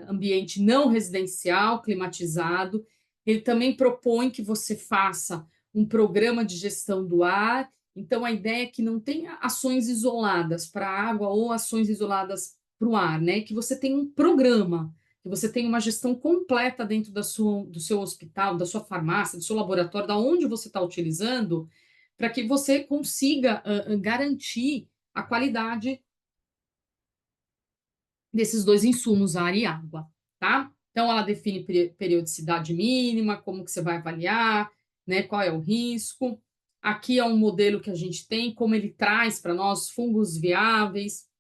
ambiente não residencial, climatizado. Ele também propõe que você faça um programa de gestão do ar. Então, a ideia é que não tenha ações isoladas para a água ou ações isoladas para o ar, né? Que você tenha um programa, que você tenha uma gestão completa dentro do seu hospital, da sua farmácia, do seu laboratório, da onde você está utilizando, para que você consiga garantir a qualidade desses 2 insumos, ar e água, tá? Então, ela define periodicidade mínima, como que você vai avaliar, né? Qual é o risco? Aqui é um modelo que a gente tem, como ele traz para nós fungos viáveis,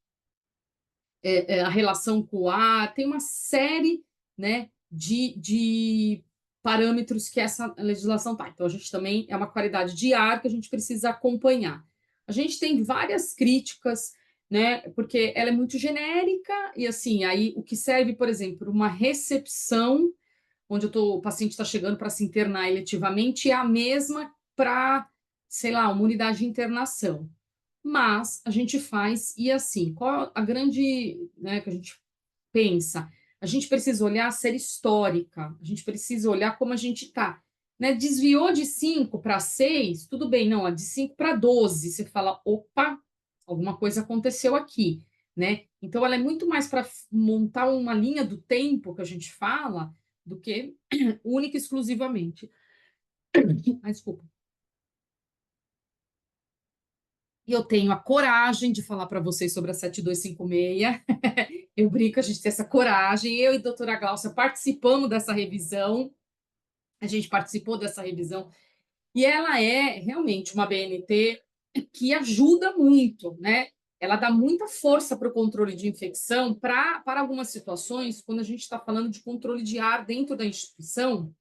a relação com o ar, tem uma série, né, de parâmetros que essa legislação tá. Então, a gente também é uma qualidade de ar que a gente precisa acompanhar. A gente tem várias críticas, né, porque ela é muito genérica e, assim, aí o que serve, por exemplo, uma recepção, onde o paciente está chegando para se internar eletivamente, é a mesma para, sei lá, uma unidade de internação. Mas a gente faz, e assim, qual a grande, né, que a gente pensa? A gente precisa olhar a série histórica, a gente precisa olhar como a gente está. Né? Desviou de 5 para 6, tudo bem, não, de 5 para 12, você fala, opa, alguma coisa aconteceu aqui. Né? Então, ela é muito mais para montar uma linha do tempo que a gente fala do que única e exclusivamente. Desculpa. E eu tenho a coragem de falar para vocês sobre a 7256. Eu brinco, a gente tem essa coragem. Eu e a doutora Glaucia participamos dessa revisão. A gente participou dessa revisão. E ela é realmente uma BNT que ajuda muito, né? Ela dá muita força para o controle de infecção para algumas situações, quando a gente está falando de controle de ar dentro da instituição,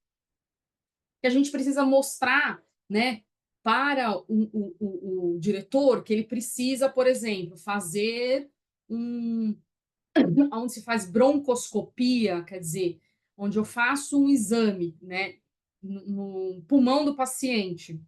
que a gente precisa mostrar, né, para o diretor que ele precisa, por exemplo, fazer onde se faz broncoscopia, quer dizer, onde eu faço um exame, né, no pulmão do paciente,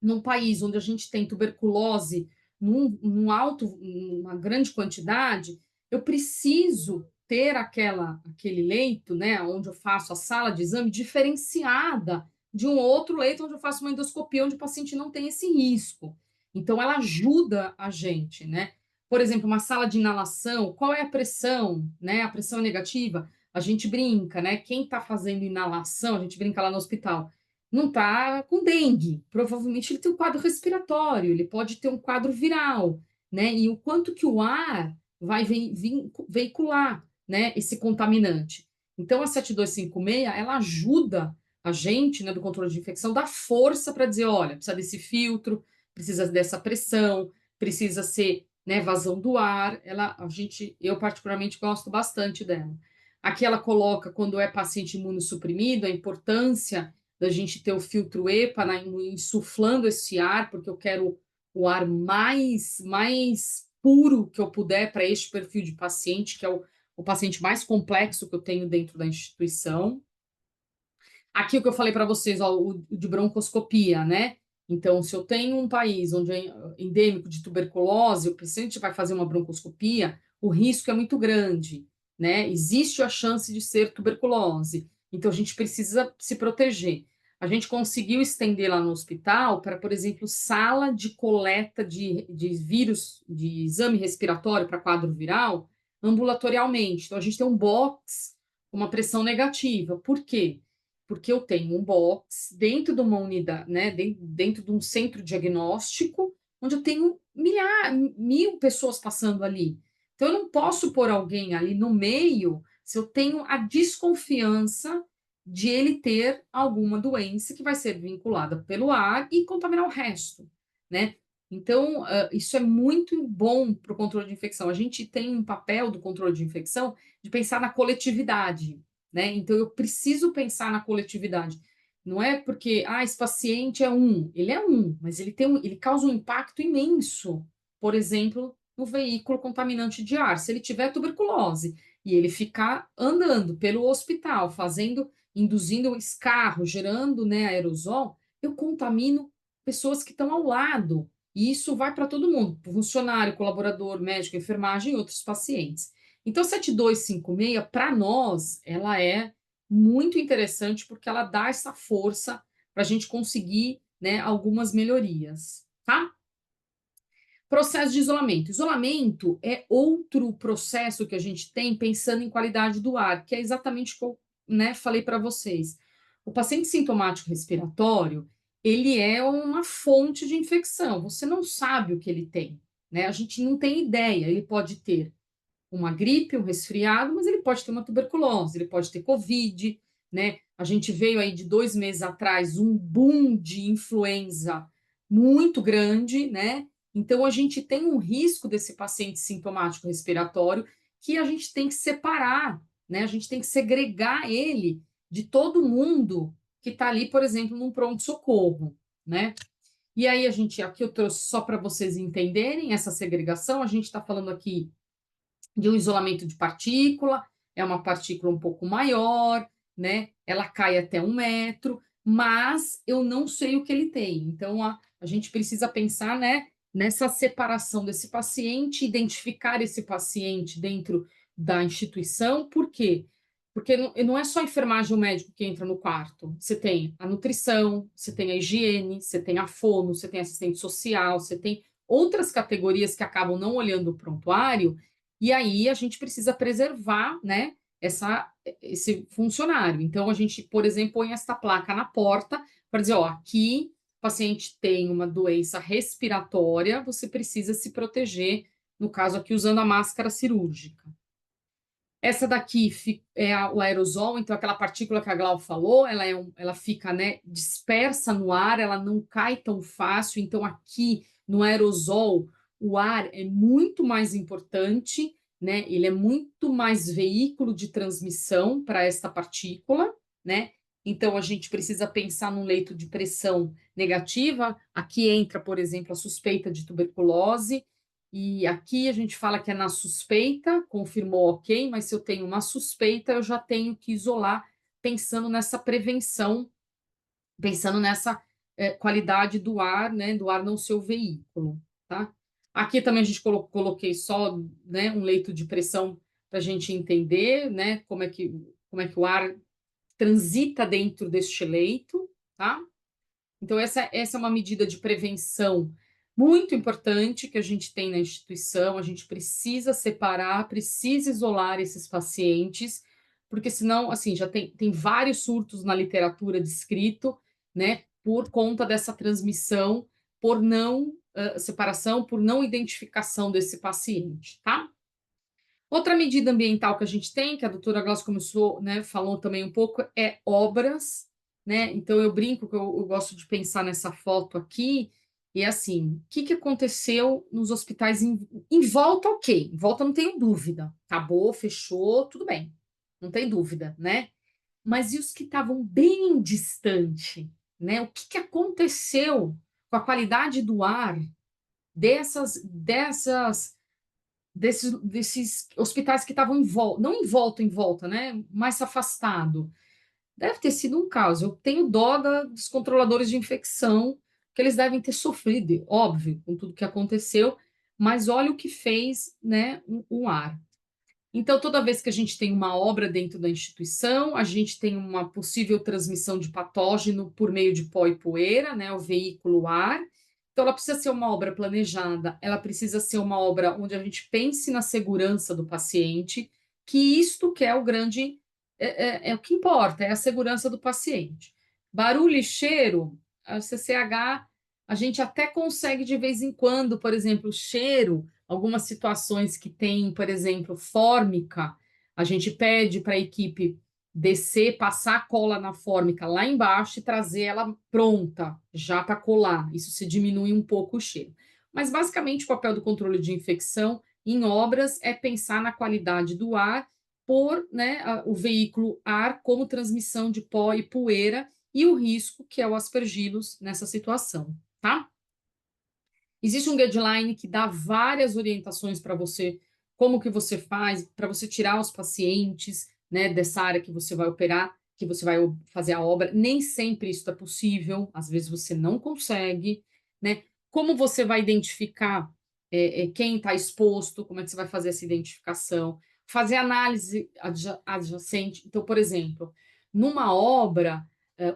num país onde a gente tem tuberculose uma grande quantidade, eu preciso ter aquele leito, né, onde eu faço a sala de exame diferenciada de um outro leito onde eu faço uma endoscopia, onde o paciente não tem esse risco. Então, ela ajuda a gente, né? Por exemplo, uma sala de inalação, qual é a pressão, né? A pressão negativa, a gente brinca, né? Quem está fazendo inalação, a gente brinca lá no hospital, não está com dengue, provavelmente ele tem um quadro respiratório, ele pode ter um quadro viral, né? E o quanto que o ar vai veicular, né, esse contaminante. Então, a 7256, ela ajuda a gente, né, do controle de infecção, dá força para dizer, olha, precisa desse filtro, precisa dessa pressão, precisa ser, né, vazão do ar. Eu particularmente gosto bastante dela. Aqui ela coloca, quando é paciente imunossuprimido, a importância da gente ter o filtro EPA, né, insuflando esse ar, porque eu quero o ar mais puro que eu puder para este perfil de paciente, que é o paciente mais complexo que eu tenho dentro da instituição. Aqui o que eu falei para vocês, ó, o de broncoscopia, né? Então, se eu tenho um país onde é endêmico de tuberculose, o paciente vai fazer uma broncoscopia, o risco é muito grande, né? Existe a chance de ser tuberculose. Então, a gente precisa se proteger. A gente conseguiu estender lá no hospital para, por exemplo, sala de coleta de vírus, de exame respiratório para quadro viral, ambulatorialmente. Então, a gente tem um box com uma pressão negativa. Por quê? Porque eu tenho um box dentro de uma unidade, né, dentro de um centro diagnóstico, onde eu tenho 1.000 pessoas passando ali. Então, eu não posso pôr alguém ali no meio se eu tenho a desconfiança de ele ter alguma doença que vai ser vinculada pelo ar e contaminar o resto, né? Então, isso é muito bom para o controle de infecção. A gente tem um papel do controle de infecção de pensar na coletividade, né? Então, eu preciso pensar na coletividade. Não é porque, esse paciente ele é mas ele causa um impacto imenso, por exemplo, no veículo contaminante de ar. Se ele tiver tuberculose e ele ficar andando pelo hospital, induzindo escarro, gerando, né, aerosol, eu contamino pessoas que estão ao lado. E isso vai para todo mundo, funcionário, colaborador, médico, enfermagem e outros pacientes. Então, 7256, para nós, ela é muito interessante porque ela dá essa força para a gente conseguir, né, algumas melhorias, tá? Processo de isolamento. Isolamento é outro processo que a gente tem pensando em qualidade do ar, que é exatamente o que eu, né, falei para vocês. O paciente sintomático respiratório, ele é uma fonte de infecção. Você não sabe o que ele tem, né? A gente não tem ideia. Ele pode ter uma gripe, um resfriado, mas ele pode ter uma tuberculose, ele pode ter Covid, né? A gente veio aí de 2 meses atrás um boom de influenza muito grande, né? Então, a gente tem um risco desse paciente sintomático respiratório que a gente tem que separar, né? A gente tem que segregar ele de todo mundo que está ali, por exemplo, num pronto-socorro, né? E aí, aqui eu trouxe só para vocês entenderem essa segregação, a gente está falando aqui de um isolamento de partícula, é uma partícula um pouco maior, né? Ela cai até 1 metro, mas eu não sei o que ele tem. Então, a gente precisa pensar, né, nessa separação desse paciente, identificar esse paciente dentro da instituição, por quê? Porque não é só a enfermagem ou o médico que entra no quarto. Você tem a nutrição, você tem a higiene, você tem a fono, você tem assistente social, você tem outras categorias que acabam não olhando o prontuário, e aí a gente precisa preservar, né, esse funcionário. Então, a gente, por exemplo, põe esta placa na porta para dizer, ó, aqui o paciente tem uma doença respiratória, você precisa se proteger, no caso aqui, usando a máscara cirúrgica. Essa daqui é o aerosol, então aquela partícula que a Glau falou, ela fica, né, dispersa no ar, ela não cai tão fácil, então aqui no aerosol o ar é muito mais importante, né? Ele é muito mais veículo de transmissão para esta partícula, né? Então a gente precisa pensar num leito de pressão negativa. Aqui entra, por exemplo, a suspeita de tuberculose, e aqui a gente fala que é na suspeita, confirmou, ok, mas se eu tenho uma suspeita, eu já tenho que isolar, pensando nessa prevenção, pensando nessa qualidade do ar, né, do ar não ser o veículo, tá? Aqui também a gente coloquei só, né, um leito de pressão para a gente entender, né, como é que o ar transita dentro deste leito, tá? Então, essa é uma medida de prevenção muito importante que a gente tem na instituição. A gente precisa separar, precisa isolar esses pacientes, porque senão, assim, já tem vários surtos na literatura descrito, né, por conta dessa transmissão, por não separação, por não identificação desse paciente, tá? Outra medida ambiental que a gente tem, que a doutora Glaucia começou, né, falou também um pouco, é obras, né? Então eu brinco que eu gosto de pensar nessa foto aqui, e assim, o que aconteceu nos hospitais em volta, ok, em volta não tenho dúvida, acabou, fechou, tudo bem, não tem dúvida, né? Mas e os que estavam bem distante, né? O que aconteceu com a qualidade do ar desses hospitais que estavam em volta, não em volta, né? Mais afastado. Deve ter sido um caos. Eu tenho dó dos controladores de infecção, que eles devem ter sofrido, óbvio, com tudo que aconteceu, mas olha o que fez, né, o ar. Então, toda vez que a gente tem uma obra dentro da instituição, a gente tem uma possível transmissão de patógeno por meio de pó e poeira, né, o veículo ar. Então, ela precisa ser uma obra planejada, ela precisa ser uma obra onde a gente pense na segurança do paciente, que isto que é o grande, é o que importa, é a segurança do paciente. Barulho e cheiro, a CCH, a gente até consegue de vez em quando, por exemplo, cheiro, algumas situações que tem, por exemplo, fórmica, a gente pede para a equipe descer, passar a cola na fórmica lá embaixo e trazer ela pronta, já para colar. Isso se diminui um pouco o cheiro. Mas, basicamente, o papel do controle de infecção em obras é pensar na qualidade do ar por, né, o veículo ar como transmissão de pó e poeira e o risco que é o aspergillus nessa situação, tá? Existe um guideline que dá várias orientações para você, como que você faz, para você tirar os pacientes, né, dessa área que você vai operar, que você vai fazer a obra. Nem sempre isso é possível, às vezes você não consegue, né? Como você vai identificar quem está exposto, como é que você vai fazer essa identificação, fazer análise adjacente. Então, por exemplo, numa obra,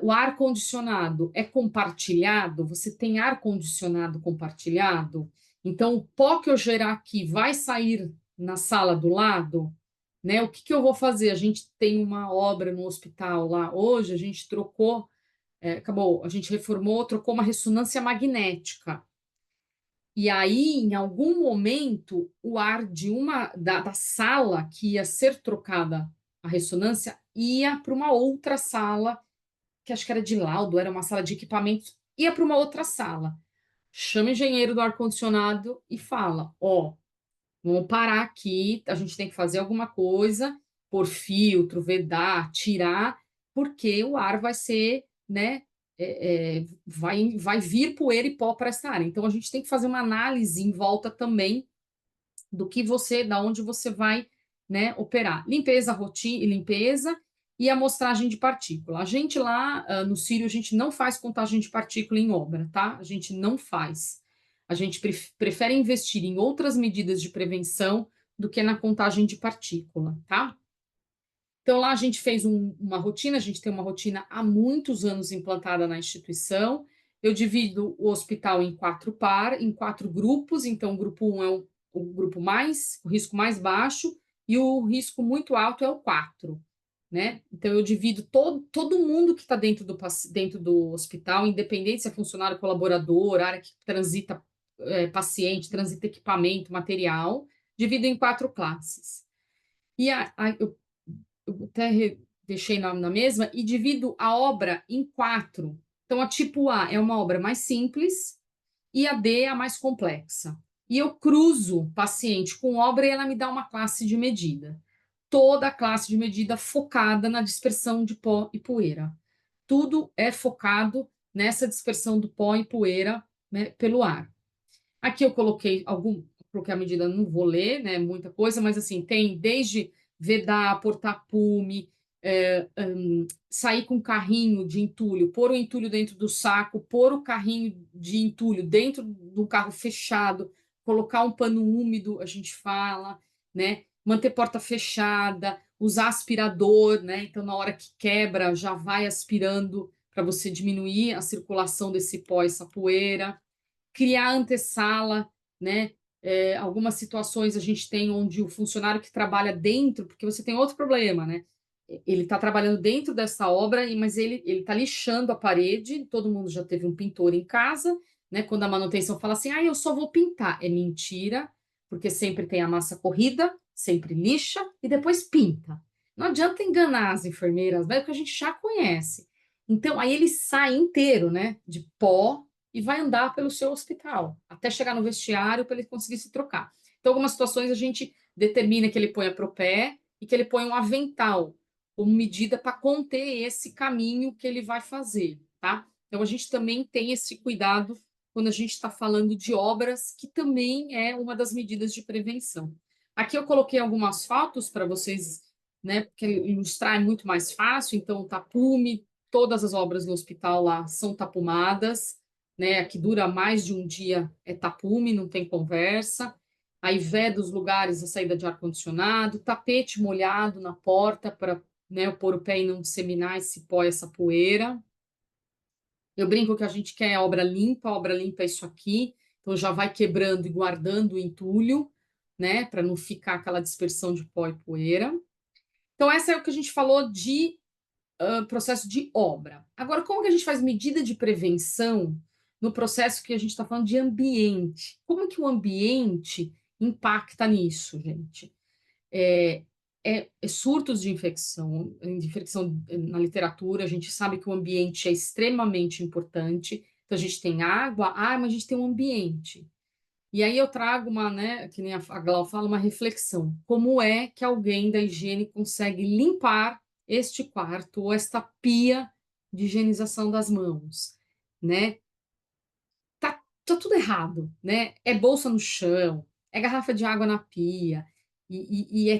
o ar-condicionado é compartilhado? Você tem ar-condicionado compartilhado? Então, o pó que eu gerar aqui vai sair na sala do lado? Né? O que eu vou fazer? A gente tem uma obra no hospital lá hoje, a gente trocou, acabou, a gente reformou, trocou uma ressonância magnética. E aí, em algum momento, o ar da sala que ia ser trocada a ressonância ia para uma outra sala, que acho que era de laudo, era uma sala de equipamentos, ia para uma outra sala. Chama o engenheiro do ar-condicionado e fala: ó, vamos parar aqui, a gente tem que fazer alguma coisa, pôr filtro, vedar, tirar, porque o ar vai ser, né, vai vir poeira e pó para essa área. Então, a gente tem que fazer uma análise em volta também da onde você vai, né, operar. Limpeza, rotina, limpeza e amostragem de partícula. A gente lá no Círio, a gente não faz contagem de partícula em obra, tá? A gente não faz. A gente prefere investir em outras medidas de prevenção do que na contagem de partícula, tá? Então, lá a gente fez uma rotina, a gente tem uma rotina há muitos anos implantada na instituição. Eu divido o hospital em em 4 grupos. Então, o grupo 1 é o grupo o risco mais baixo, e o risco muito alto é o 4, né? Então, eu divido todo mundo que está dentro do hospital, independente se é funcionário, colaborador, área que transita paciente, transita equipamento, material, divido em 4 classes. E eu até deixei na mesma, e divido a obra em 4. Então, a tipo A é uma obra mais simples e a D é a mais complexa. E eu cruzo paciente com obra e ela me dá uma classe de medida. Toda a classe de medida focada na dispersão de pó e poeira. Tudo é focado nessa dispersão do pó e poeira, né, pelo ar. Aqui eu coloquei coloquei a medida, não vou ler, né, muita coisa, mas assim, tem desde vedar, portar pume, sair com carrinho de entulho, pôr o entulho dentro do saco, pôr o carrinho de entulho dentro do carro fechado, colocar um pano úmido, a gente fala, né, manter porta fechada, usar aspirador, né, então na hora que quebra já vai aspirando para você diminuir a circulação desse pó, essa poeira, criar antessala, né? Algumas situações a gente tem onde o funcionário que trabalha dentro, porque você tem outro problema, né? Ele está trabalhando dentro dessa obra, mas ele está lixando a parede. Todo mundo já teve um pintor em casa, né? Quando a manutenção fala assim, eu só vou pintar. É mentira, porque sempre tem a massa corrida, sempre lixa e depois pinta. Não adianta enganar as enfermeiras, né? Porque a gente já conhece. Então, aí ele sai inteiro, né? De pó, e vai andar pelo seu hospital, até chegar no vestiário para ele conseguir se trocar. Então, algumas situações a gente determina que ele ponha pro pé e que ele ponha um avental, como medida para conter esse caminho que ele vai fazer, tá? Então, a gente também tem esse cuidado quando a gente está falando de obras, que também é uma das medidas de prevenção. Aqui eu coloquei algumas fotos para vocês, né, porque ilustrar é muito mais fácil. Então, o tapume, todas as obras no hospital lá são tapumadas, né, que dura mais de um dia é tapume, não tem conversa. Aí veda os lugares a saída de ar-condicionado, tapete molhado na porta para, né, pôr o pé e não disseminar esse pó, essa poeira. Eu brinco que a gente quer obra é isso aqui, então já vai quebrando e guardando o entulho, né, para não ficar aquela dispersão de pó e poeira. Então, essa é o que a gente falou de processo de obra. Agora, como que a gente faz medida de prevenção no processo que a gente está falando de ambiente? Como que o ambiente impacta nisso, gente? Surtos de infecção na literatura, a gente sabe que o ambiente é extremamente importante. Então, a gente tem água, mas a gente tem um ambiente. E aí eu trago né, que nem a Glau fala, uma reflexão. Como é que alguém da higiene consegue limpar este quarto ou esta pia de higienização das mãos, né? Tá tudo errado, né? É bolsa no chão, é garrafa de água na pia,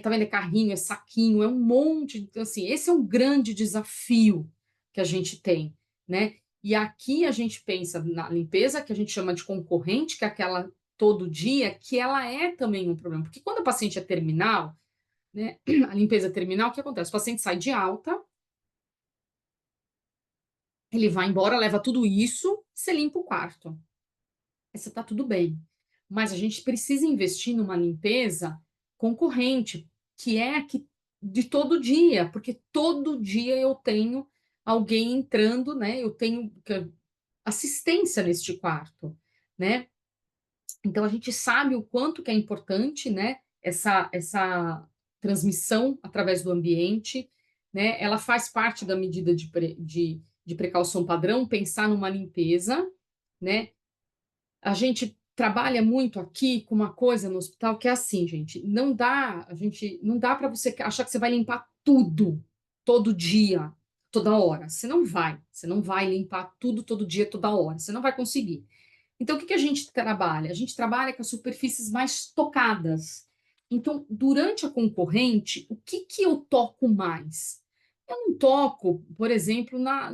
tá vendo? É carrinho, é saquinho, é um monte. Então, assim, esse é um grande desafio que a gente tem, né? E aqui a gente pensa na limpeza, que a gente chama de concorrente, que é aquela todo dia, que ela é também um problema. Porque quando o paciente é terminal, né, a limpeza terminal, o que acontece? O paciente sai de alta, ele vai embora, leva tudo isso, você limpa o quarto. Aí você tá tudo bem. Mas a gente precisa investir numa limpeza concorrente, que é aqui de todo dia, porque todo dia eu tenho alguém entrando, né? Eu tenho assistência neste quarto, né? Então a gente sabe o quanto que é importante, né? Essa transmissão através do ambiente. né? Ela faz parte da medida de precaução padrão, pensar numa limpeza, né? A gente trabalha muito aqui com uma coisa no hospital que é assim, gente, não dá para você achar que você vai limpar tudo, todo dia, toda hora. Você não vai limpar tudo, todo dia, toda hora. Você não vai conseguir. Então, o que a gente trabalha? A gente trabalha com as superfícies mais tocadas. Então, durante a concorrente, o que eu toco mais? Eu não toco, por exemplo, na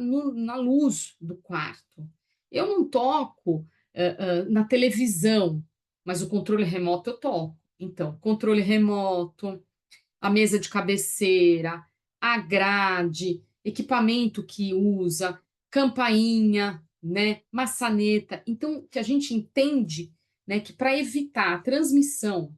luz do quarto. Eu não toco na televisão, mas o controle remoto eu toco. Então, controle remoto, a mesa de cabeceira, a grade, equipamento que usa, campainha, né, maçaneta. Então, que a gente entende, né, que para evitar a transmissão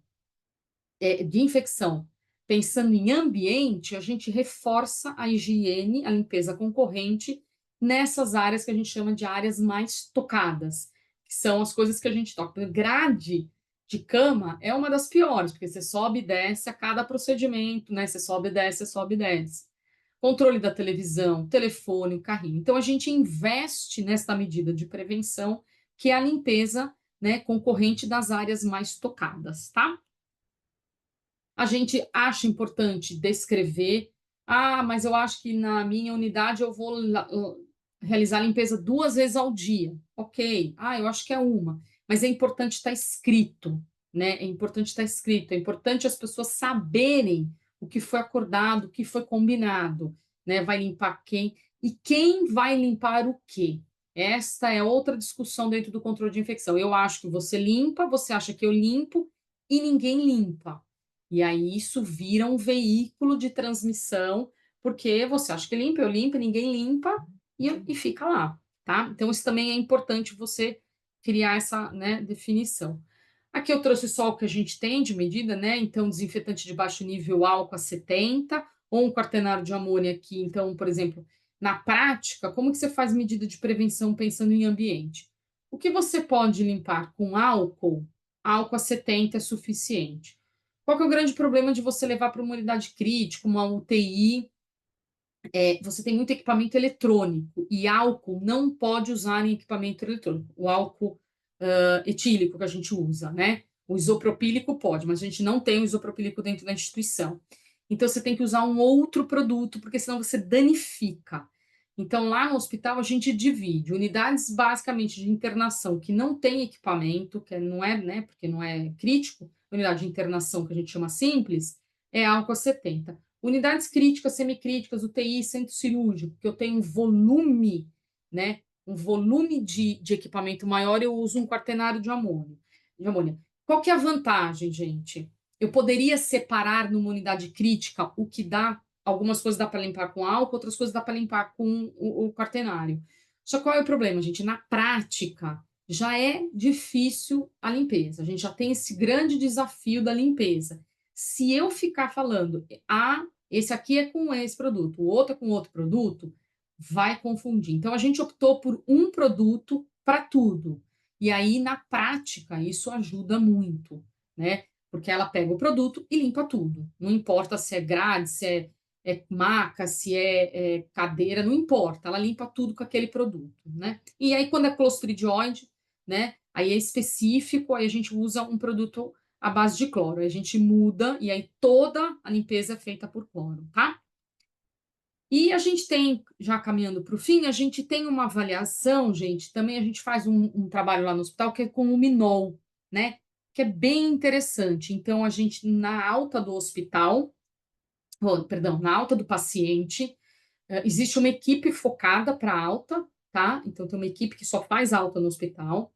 de infecção, pensando em ambiente, a gente reforça a higiene, a limpeza concorrente nessas áreas que a gente chama de áreas mais tocadas, que são as coisas que a gente toca. Grade de cama é uma das piores, porque você sobe e desce a cada procedimento, né? Você sobe e desce, você sobe e desce. Controle da televisão, telefone, carrinho. Então, a gente investe nessa medida de prevenção, que é a limpeza, né, concorrente das áreas mais tocadas, tá? A gente acha importante descrever, mas eu acho que na minha unidade eu vou realizar a limpeza 2 vezes ao dia. Ok, eu acho que é uma, mas é importante estar escrito, né? É importante estar escrito, é importante as pessoas saberem o que foi acordado, o que foi combinado, né? Vai limpar quem e quem vai limpar o quê? Esta é outra discussão dentro do controle de infecção. Eu acho que você limpa, você acha que eu limpo e ninguém limpa. E aí isso vira um veículo de transmissão, porque você acha que limpa, eu limpo, ninguém limpa, e fica lá, tá? Então, isso também é importante você criar essa, né, definição. Aqui eu trouxe só o que a gente tem de medida, né? Então, desinfetante de baixo nível, álcool a 70, ou um quaternário de amônia aqui. Então, por exemplo, na prática, como que você faz medida de prevenção pensando em ambiente? O que você pode limpar com álcool? Álcool a 70 é suficiente. Qual que é o grande problema de você levar para uma unidade crítica, uma UTI? Você tem muito equipamento eletrônico e álcool não pode usar em equipamento eletrônico. O álcool etílico que a gente usa, né? O isopropílico pode, mas a gente não tem o isopropílico dentro da instituição. Então, você tem que usar um outro produto, porque senão você danifica. Então, lá no hospital, a gente divide unidades basicamente de internação que não tem equipamento, que não é, né, porque não é crítico, unidade de internação que a gente chama simples, é álcool a 70. Unidades críticas, semicríticas, UTI, centro cirúrgico, que eu tenho um volume, né, um volume de equipamento maior, eu uso um quaternário de amônia. Qual que é a vantagem, gente? Eu poderia separar numa unidade crítica o que dá, algumas coisas dá para limpar com álcool, outras coisas dá para limpar com o quaternário. Só qual é o problema, gente? Na prática, já é difícil a limpeza. A gente já tem esse grande desafio da limpeza. Se eu ficar falando, esse aqui é com esse produto, o outro é com outro produto, vai confundir. Então, a gente optou por um produto para tudo. E aí, na prática, isso ajuda muito, né? Porque ela pega o produto e limpa tudo. Não importa se é grade, se é maca, se é cadeira, não importa. Ela limpa tudo com aquele produto, né? E aí, quando é clostridioide, né? Aí é específico, aí a gente usa um produto à base de cloro. Aí a gente muda e aí toda a limpeza é feita por cloro, tá? E a gente tem, já caminhando para o fim, a gente tem uma avaliação, gente, também a gente faz um trabalho lá no hospital que é com o Minol, né? Que é bem interessante. Então, a gente, na alta do hospital, perdão, na alta do paciente, existe uma equipe focada para alta, tá? Então, tem uma equipe que só faz alta no hospital.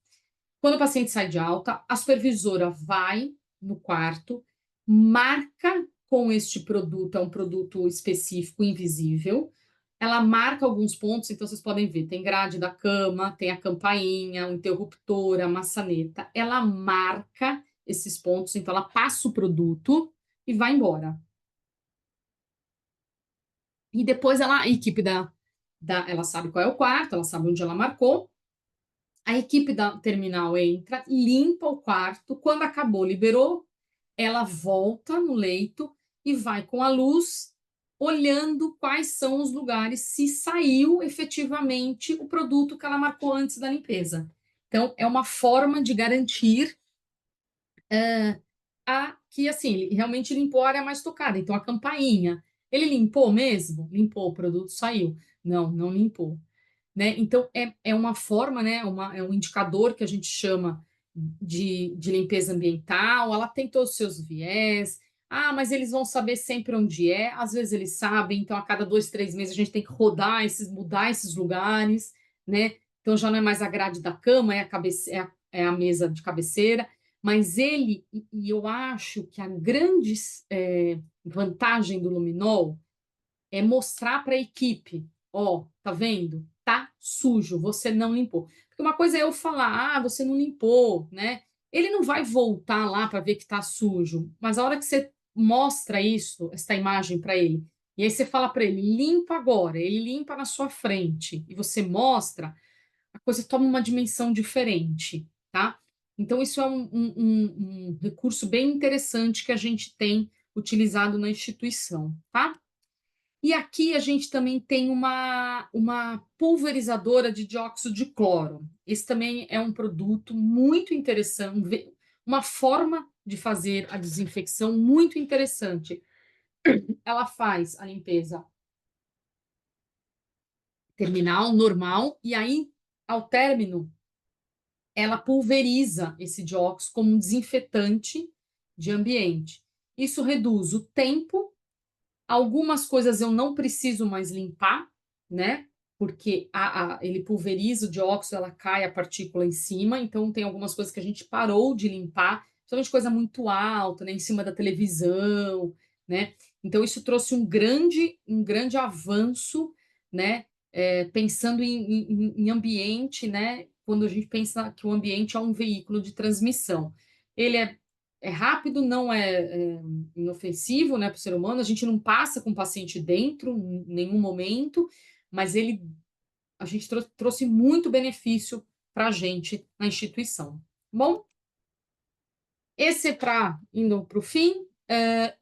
Quando o paciente sai de alta, a supervisora vai no quarto, marca com este produto, é um produto específico, invisível. Ela marca alguns pontos, então vocês podem ver, tem grade da cama, tem a campainha, o interruptor, a maçaneta. Ela marca esses pontos, então ela passa o produto e vai embora. E depois a equipe ela sabe qual é o quarto, ela sabe onde ela marcou. A equipe da terminal entra, limpa o quarto, quando acabou, liberou, ela volta no leito e vai com a luz olhando quais são os lugares, se saiu efetivamente o produto que ela marcou antes da limpeza. Então, é uma forma de garantir que, assim, ele realmente limpou a área mais tocada. Então, a campainha, ele limpou mesmo? Limpou, o produto saiu. Não, não limpou. Né? Então, é uma forma, né? É um indicador que a gente chama de limpeza ambiental, ela tem todos os seus viés. Ah, mas eles vão saber sempre onde é. Às vezes eles sabem, então a cada 2, 3 meses a gente tem que rodar mudar esses lugares, né? Então já não é mais a grade da cama, é a mesa de cabeceira. Mas e eu acho que a grande vantagem do luminol é mostrar para a equipe, ó, tá vendo? Tá sujo, você não limpou. Porque uma coisa é eu falar, ah, você não limpou, né? Ele não vai voltar lá para ver que tá sujo, mas a hora que você mostra isso, essa imagem para ele, e aí você fala para ele, limpa agora, ele limpa na sua frente, e você mostra, a coisa toma uma dimensão diferente, tá? Então, isso é um recurso bem interessante que a gente tem utilizado na instituição, tá? E aqui a gente também tem uma pulverizadora de dióxido de cloro. Esse também é um produto muito interessante, uma forma de fazer a desinfecção muito interessante. Ela faz a limpeza terminal, normal, e aí, ao término, ela pulveriza esse dióxido como um desinfetante de ambiente. Isso reduz o tempo. Algumas coisas eu não preciso mais limpar, né? Porque ele pulveriza o dióxido, ela cai a partícula em cima, então tem algumas coisas que a gente parou de limpar, principalmente coisa muito alta, né? Em cima da televisão, né? Então isso trouxe um grande avanço, né? Pensando em ambiente, né? Quando a gente pensa que o ambiente é um veículo de transmissão. Ele é rápido, não é inofensivo, né, para o ser humano. A gente não passa com o paciente dentro em nenhum momento, mas a gente trouxe muito benefício para a gente na instituição. Bom, esse indo para o fim,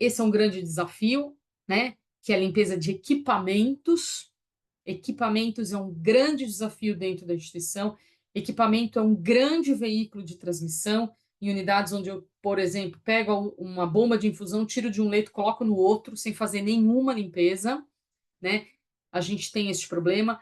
esse é um grande desafio, né, que é a limpeza de equipamentos. Equipamentos é um grande desafio dentro da instituição. Equipamento é um grande veículo de transmissão. Em unidades onde eu, por exemplo, pego uma bomba de infusão, tiro de um leito, coloco no outro, sem fazer nenhuma limpeza, né? A gente tem esse problema.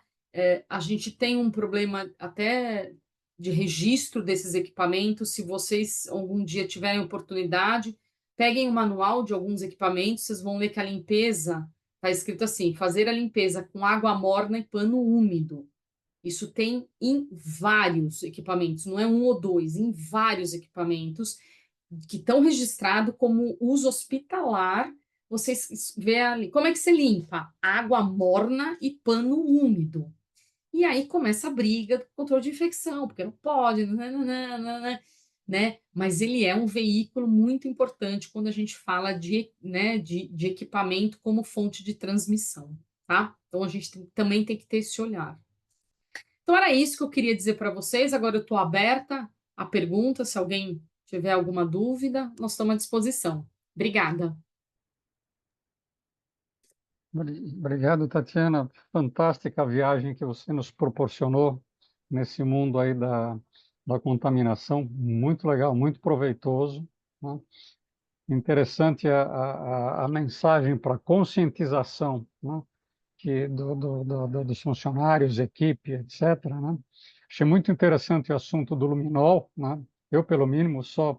A gente tem um problema até de registro desses equipamentos. Se vocês algum dia tiverem oportunidade, peguem o manual de alguns equipamentos, vocês vão ver que a limpeza está escrito assim: fazer a limpeza com água morna e pano úmido. Isso tem em vários equipamentos, não é um ou dois, em vários equipamentos que estão registrados como uso hospitalar. Vocês vê ali, como é que você limpa? Água morna e pano úmido. E aí começa a briga do controle de infecção, porque não pode, né? Mas ele é um veículo muito importante quando a gente fala né, de equipamento como fonte de transmissão, tá? Então a gente também tem que ter esse olhar. Então era isso que eu queria dizer para vocês. Agora eu estou aberta a perguntas, se alguém tiver alguma dúvida, nós estamos à disposição. Obrigada. Obrigado, Tatiana. Fantástica a viagem que você nos proporcionou nesse mundo aí da contaminação. Muito legal, muito proveitoso, né? Interessante a mensagem para conscientização, né? Dos funcionários, equipe, etc., né? Achei muito interessante o assunto do luminol, né? Eu, pelo mínimo, só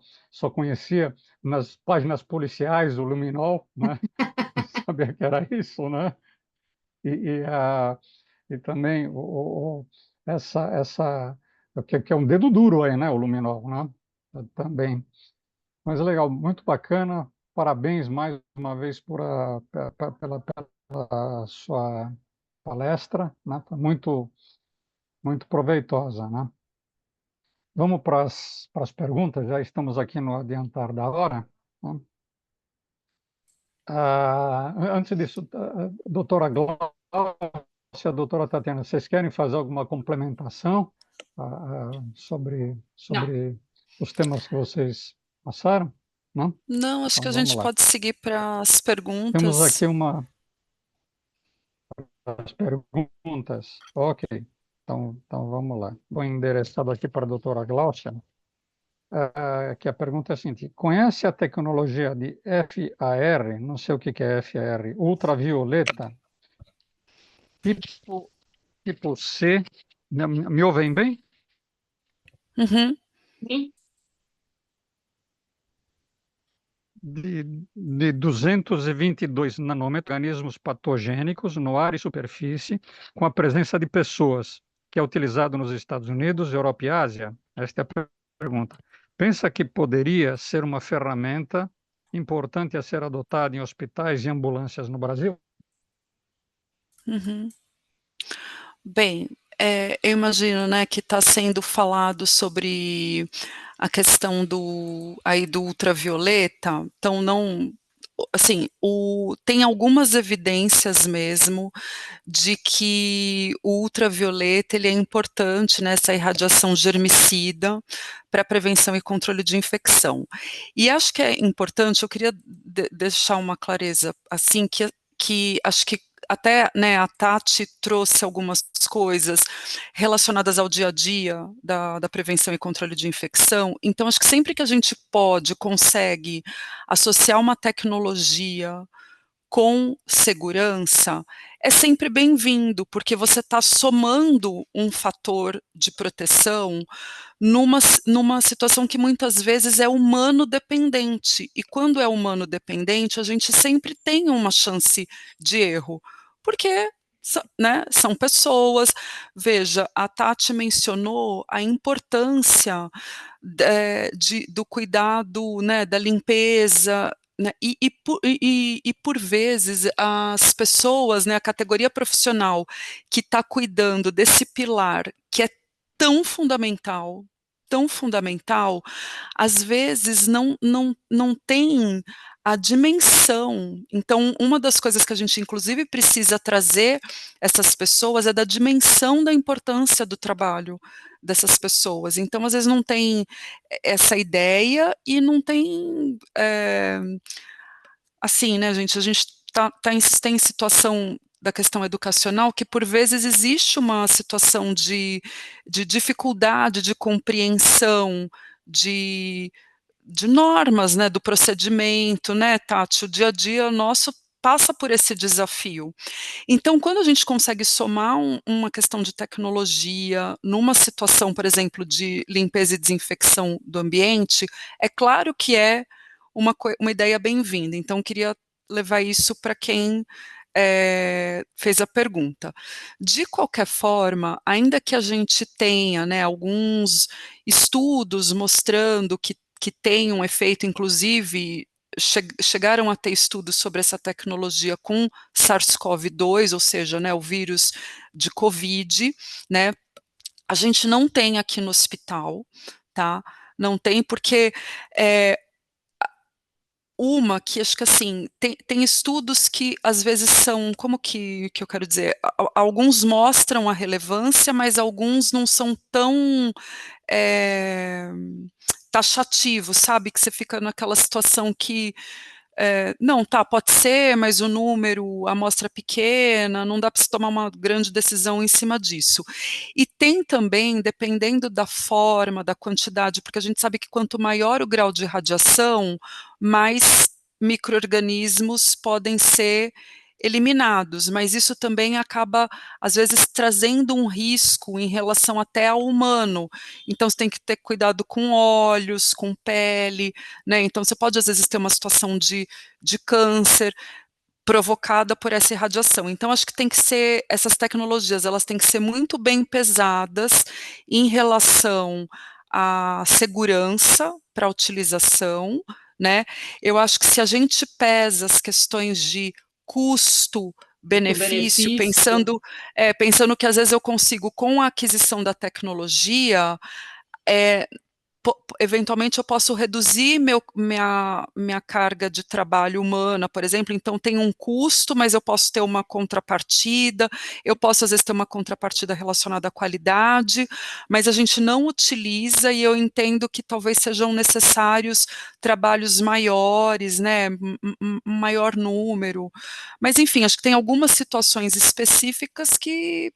conhecia nas páginas policiais o luminol, né? Não sabia que era isso, né? E também que é um dedo duro aí, né? O luminol, né? Também. Mas legal, muito bacana. Parabéns mais uma vez pela sua palestra, né? Foi muito proveitosa, né? Vamos para as perguntas, já estamos aqui no adiantar da hora, né? Antes disso, doutora Glaucia, doutora Tatiana, vocês querem fazer alguma complementação sobre os temas que vocês passaram? Não? Não, acho Então, que a vamos gente lá. pode seguir para as Temos aqui perguntas. as perguntas. Ok, então vamos lá. Vou endereçado aqui para a doutora Glaucia, que a pergunta é a seguinte: conhece a tecnologia de FAR, não sei o que é FAR, ultravioleta, tipo C, me ouvem bem? Uhum. Sim. De 222 nanômetros, organismos patogênicos no ar e superfície, com a presença de pessoas, que é utilizado nos Estados Unidos, Europa e Ásia? Esta é a pergunta. Pensa que poderia ser uma ferramenta importante a ser adotada em hospitais e ambulâncias no Brasil? Uhum. Bem, eu imagino, né, que está sendo falado sobre a questão do ultravioleta, então não, assim, tem algumas evidências mesmo de que o ultravioleta ele é importante nessa irradiação germicida para prevenção e controle de infecção. E acho que é importante, eu queria deixar uma clareza, assim, que acho que até, né, a Tati trouxe algumas coisas relacionadas ao dia a dia da prevenção e controle de infecção, então acho que sempre que a gente consegue associar uma tecnologia com segurança, é sempre bem-vindo, porque você está somando um fator de proteção numa situação que muitas vezes é humano dependente, e quando é humano dependente, a gente sempre tem uma chance de erro, porque né, são pessoas. Veja, a Tati mencionou a importância do cuidado, né, da limpeza, né, e por vezes as pessoas, né, a categoria profissional que está cuidando desse pilar que é tão fundamental, às vezes não tem a dimensão. Então, uma das coisas que a gente inclusive precisa trazer essas pessoas é da dimensão da importância do trabalho dessas pessoas. Então, às vezes não tem essa ideia e não tem, assim, né, gente, a gente tem situação da questão educacional que, por vezes, existe uma situação de dificuldade de compreensão de normas, né, do procedimento, né, Tati, o dia a dia nosso passa por esse desafio. Então, quando a gente consegue somar uma questão de tecnologia numa situação, por exemplo, de limpeza e desinfecção do ambiente, é claro que é uma ideia bem-vinda. Então, queria levar isso para quem fez a pergunta. De qualquer forma, ainda que a gente tenha, né, alguns estudos mostrando que tem um efeito, inclusive chegaram a ter estudos sobre essa tecnologia com SARS-CoV-2, ou seja, né, o vírus de Covid, né, a gente não tem aqui no hospital, tá? Não tem porque uma que acho que assim, tem estudos que às vezes são, como que eu quero dizer, alguns mostram a relevância, mas alguns não são tão taxativos, sabe, que você fica naquela situação que não, tá, pode ser, mas o número, a amostra pequena, não dá para se tomar uma grande decisão em cima disso. E tem também, dependendo da forma, da quantidade, porque a gente sabe que quanto maior o grau de radiação, mais micro-organismos podem ser eliminados, mas isso também acaba, às vezes, trazendo um risco em relação até ao humano. Então, você tem que ter cuidado com olhos, com pele, né? Então, você pode, às vezes, ter uma situação de câncer provocada por essa irradiação. Então, acho que tem que ser, essas tecnologias, elas têm que ser muito bem pesadas em relação à segurança para a utilização, né? Eu acho que se a gente pesa as questões de custo-benefício, Benefício. pensando que às vezes eu consigo, com a aquisição da tecnologia, eventualmente eu posso reduzir minha carga de trabalho humana, por exemplo, então tem um custo, mas eu posso ter uma contrapartida, eu posso às vezes ter uma contrapartida relacionada à qualidade, mas a gente não utiliza e eu entendo que talvez sejam necessários trabalhos maiores, né, um maior número, mas enfim, acho que tem algumas situações específicas que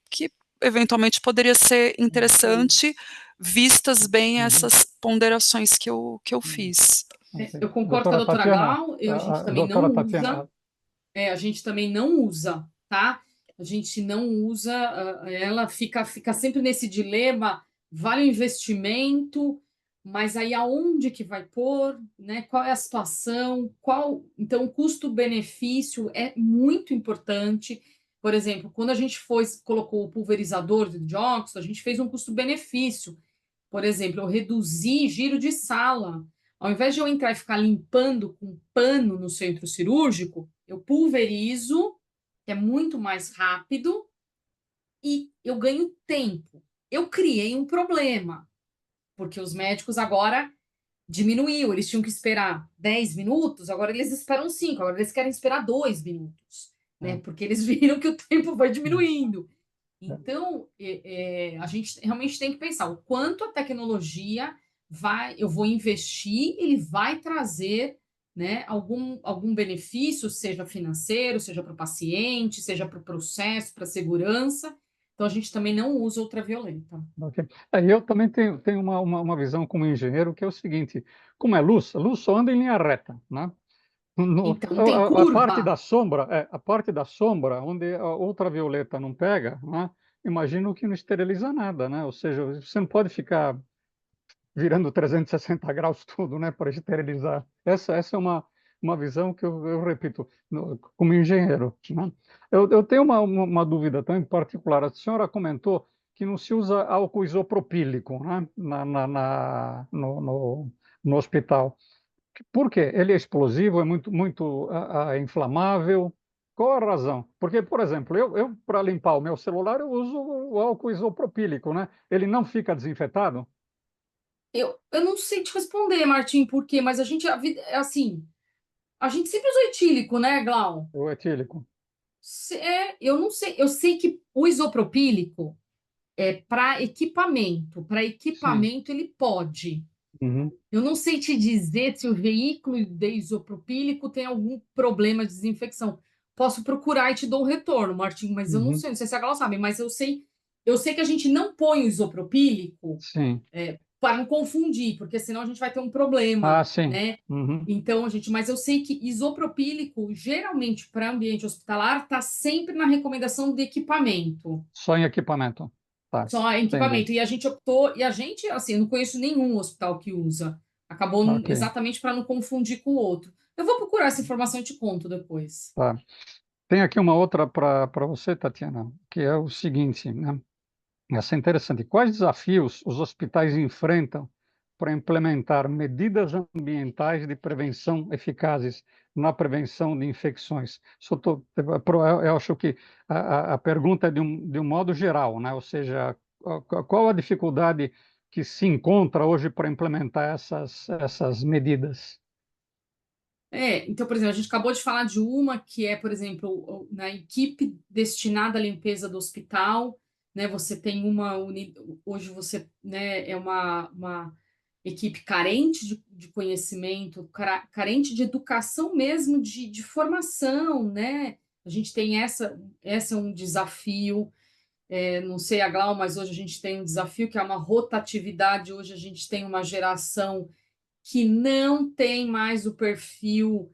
eventualmente poderia ser interessante vistas bem essas ponderações que eu fiz. Eu concordo com a Doutora doutora Tatiana, Glau, a gente também doutora não Tatiana, usa, a gente também não usa, tá? A gente não usa, ela fica sempre nesse dilema, vale o investimento, mas aí aonde que vai pôr, né? Qual é a situação, então o custo-benefício é muito importante. Por exemplo, quando a gente colocou o pulverizador de dióxido, a gente fez um custo-benefício. Por exemplo, eu reduzi giro de sala. Ao invés de eu entrar e ficar limpando com pano no centro cirúrgico, eu pulverizo, que é muito mais rápido, e eu ganho tempo. Eu criei um problema, porque os médicos agora diminuiu, eles tinham que esperar 10 minutos, agora eles esperam 5, agora eles querem esperar 2 minutos, né? Porque eles viram que o tempo vai diminuindo. Então, a gente realmente tem que pensar o quanto a tecnologia eu vou investir, ele vai trazer, né, algum benefício, seja financeiro, seja para o paciente, seja para o processo, para a segurança. Então, a gente também não usa ultravioleta. ok. Eu também tenho uma visão como engenheiro, que é o seguinte: como é luz, a luz só anda em linha reta, né? Então, tem A parte curva. da sombra, a parte da sombra, onde a ultravioleta não pega, né? Imagino que não esteriliza nada, né? Ou seja, você não pode ficar virando 360 graus tudo, né, para esterilizar. Essa é uma visão que eu repito, como engenheiro, né? Eu tenho uma dúvida também particular. A senhora comentou que não se usa álcool isopropílico, né, no hospital. Por quê? Ele é explosivo, é muito inflamável. Qual a razão? Porque, por exemplo, eu para limpar o meu celular, eu uso o álcool isopropílico, né? Ele não fica desinfetado? Eu não sei te responder, Martim, por quê, mas a vida é assim, a gente sempre usa etílico, né, Glau? O etílico. Eu não sei, eu sei que o isopropílico é para equipamento. Para Sim. equipamento ele pode. Uhum. Eu não sei te dizer se o veículo de isopropílico tem algum problema de desinfecção. Posso procurar e te dou um retorno, Martim, mas eu Uhum. não sei se a Glau sabe, mas eu sei que a gente não põe o isopropílico Sim. para não confundir, porque senão a gente vai ter um problema, Sim. né? Uhum. Então, mas eu sei que isopropílico, geralmente para ambiente hospitalar, está sempre na recomendação de equipamento. Só em equipamento. Tá. Só em Entendi. equipamento. E a gente optou, assim, eu não conheço nenhum hospital que usa. Acabou Ok. exatamente para não confundir com o outro. Eu vou procurar essa informação e te conto depois. Tá. Tem aqui uma outra para você, Tatiana, que é o seguinte, né? Essa é interessante. Quais desafios os hospitais enfrentam para implementar medidas ambientais de prevenção eficazes na prevenção de infecções? Eu acho que a pergunta é de um modo geral, né? Ou seja, qual a dificuldade que se encontra hoje para implementar essas medidas? Então, por exemplo, a gente acabou de falar de uma que é, por exemplo, na equipe destinada à limpeza do hospital, né? Você tem hoje você, né, é uma equipe carente de conhecimento, carente de educação mesmo, de formação, né? A gente tem essa é um desafio. Não sei a Glau, mas hoje a gente tem um desafio que é uma rotatividade. Hoje a gente tem uma geração que não tem mais o perfil.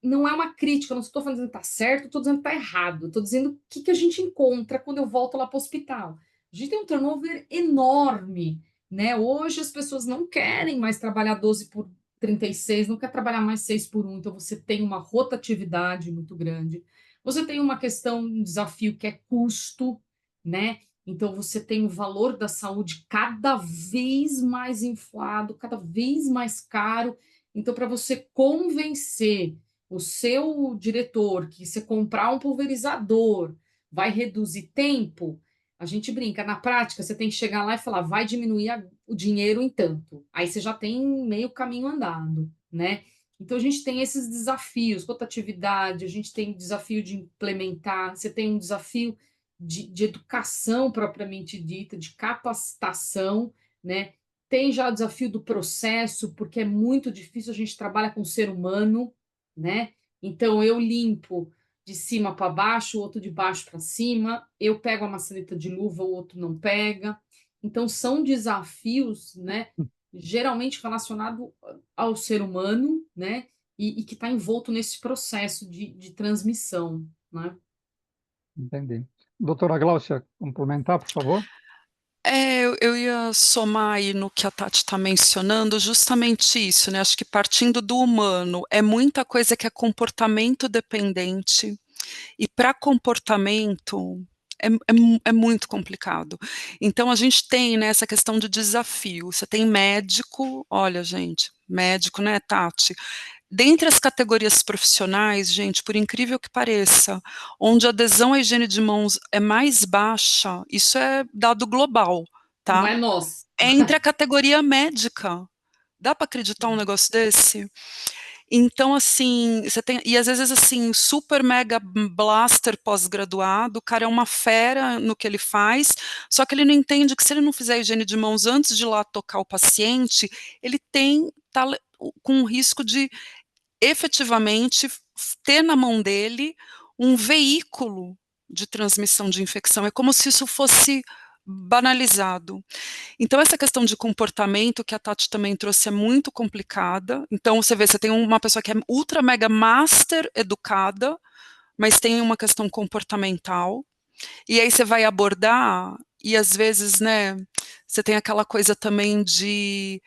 Não é uma crítica, eu não estou falando que está certo, estou dizendo que está errado. Estou dizendo o que a gente encontra quando eu volto lá para o hospital. A gente tem um turnover enorme, né? Hoje as pessoas não querem mais trabalhar 12 por 36, não quer trabalhar mais 6 por 1, então você tem uma rotatividade muito grande. Você tem uma questão, um desafio que é custo, né? Então você tem o valor da saúde cada vez mais inflado, cada vez mais caro. Então, para você convencer o seu diretor que você comprar um pulverizador vai reduzir tempo, a gente brinca. Na prática, você tem que chegar lá e falar, vai diminuir o dinheiro em tanto. Aí você já tem meio caminho andado, né? Então, a gente tem esses desafios, rotatividade, a gente tem o desafio de implementar, você tem um desafio de educação propriamente dita, de capacitação, né? Tem já o desafio do processo, porque é muito difícil, a gente trabalha com ser humano, né? Então, eu limpo de cima para baixo, o outro de baixo para cima, eu pego a maçaneta de luva, o outro não pega. Então, são desafios, né? Geralmente relacionado ao ser humano, né? E que está envolto nesse processo de transmissão, né? Entendi. Doutora Gláucia, complementar, por favor? Eu ia somar aí no que a Tati está mencionando, justamente isso, né? Acho que partindo do humano, é muita coisa que é comportamento dependente, e para comportamento é muito complicado. Então, a gente tem, né, essa questão de desafio. Você tem médico, olha, gente, médico, né, Tati? Dentre as categorias profissionais, gente, por incrível que pareça, onde a adesão à higiene de mãos é mais baixa, isso é dado global, Não tá? é nós. É entre a categoria médica. Dá para acreditar um negócio desse? Então, assim, você tem. E às vezes, assim, super mega blaster pós-graduado, o cara é uma fera no que ele faz, só que ele não entende que se ele não fizer higiene de mãos antes de ir lá tocar o paciente, ele tem. Tá com um risco de efetivamente ter na mão dele um veículo de transmissão de infecção. É como se isso fosse banalizado. Então, essa questão de comportamento que a Tati também trouxe é muito complicada. Então, você vê, você tem uma pessoa que é ultra mega master educada, mas tem uma questão comportamental. E aí você vai abordar, e às vezes, né, você tem aquela coisa também de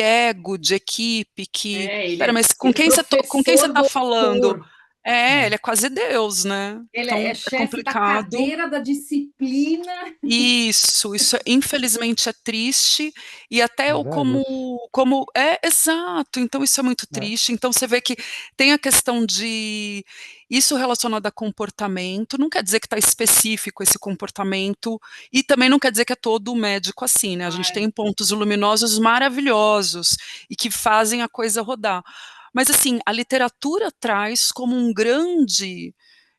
ego, de equipe, que, pera, mas com Ele é quem com quem você professor, está falando? doutor. Ele é quase Deus, né? Ele é Então, é chefe da complicado. cadeira da disciplina. Isso infelizmente é triste, e até o Verdade isso. como é, exato, então isso é muito É. triste, então você vê que tem a questão de isso relacionado a comportamento, não quer dizer que está específico esse comportamento, e também não quer dizer que é todo médico assim, né, a gente tem pontos luminosos maravilhosos, e que fazem a coisa rodar, mas assim, a literatura traz como um grande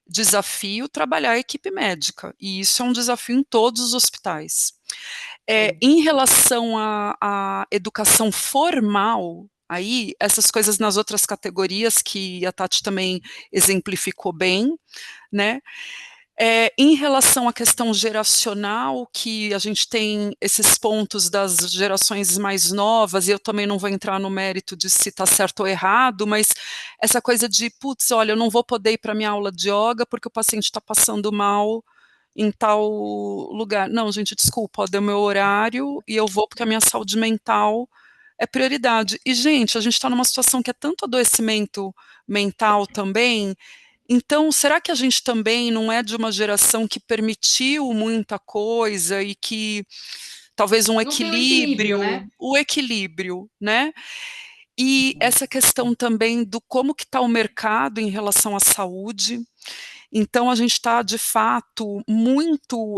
desafio trabalhar a equipe médica, e isso é um desafio em todos os hospitais. Em relação à educação formal, aí, essas coisas nas outras categorias que a Tati também exemplificou bem, né? Em relação à questão geracional, que a gente tem esses pontos das gerações mais novas, e eu também não vou entrar no mérito de se está certo ou errado, mas essa coisa de, putz, olha, eu não vou poder ir para a minha aula de yoga porque o paciente está passando mal em tal lugar. Não, gente, desculpa, deu meu horário e eu vou porque a minha saúde mental é prioridade. E, gente, a gente está numa situação que é tanto adoecimento mental também, então, será que a gente também não é de uma geração que permitiu muita coisa e que talvez um Não tem o equilíbrio, equilíbrio, né? o equilíbrio, né? E essa questão também do como que está o mercado em relação à saúde. Então, a gente está, de fato,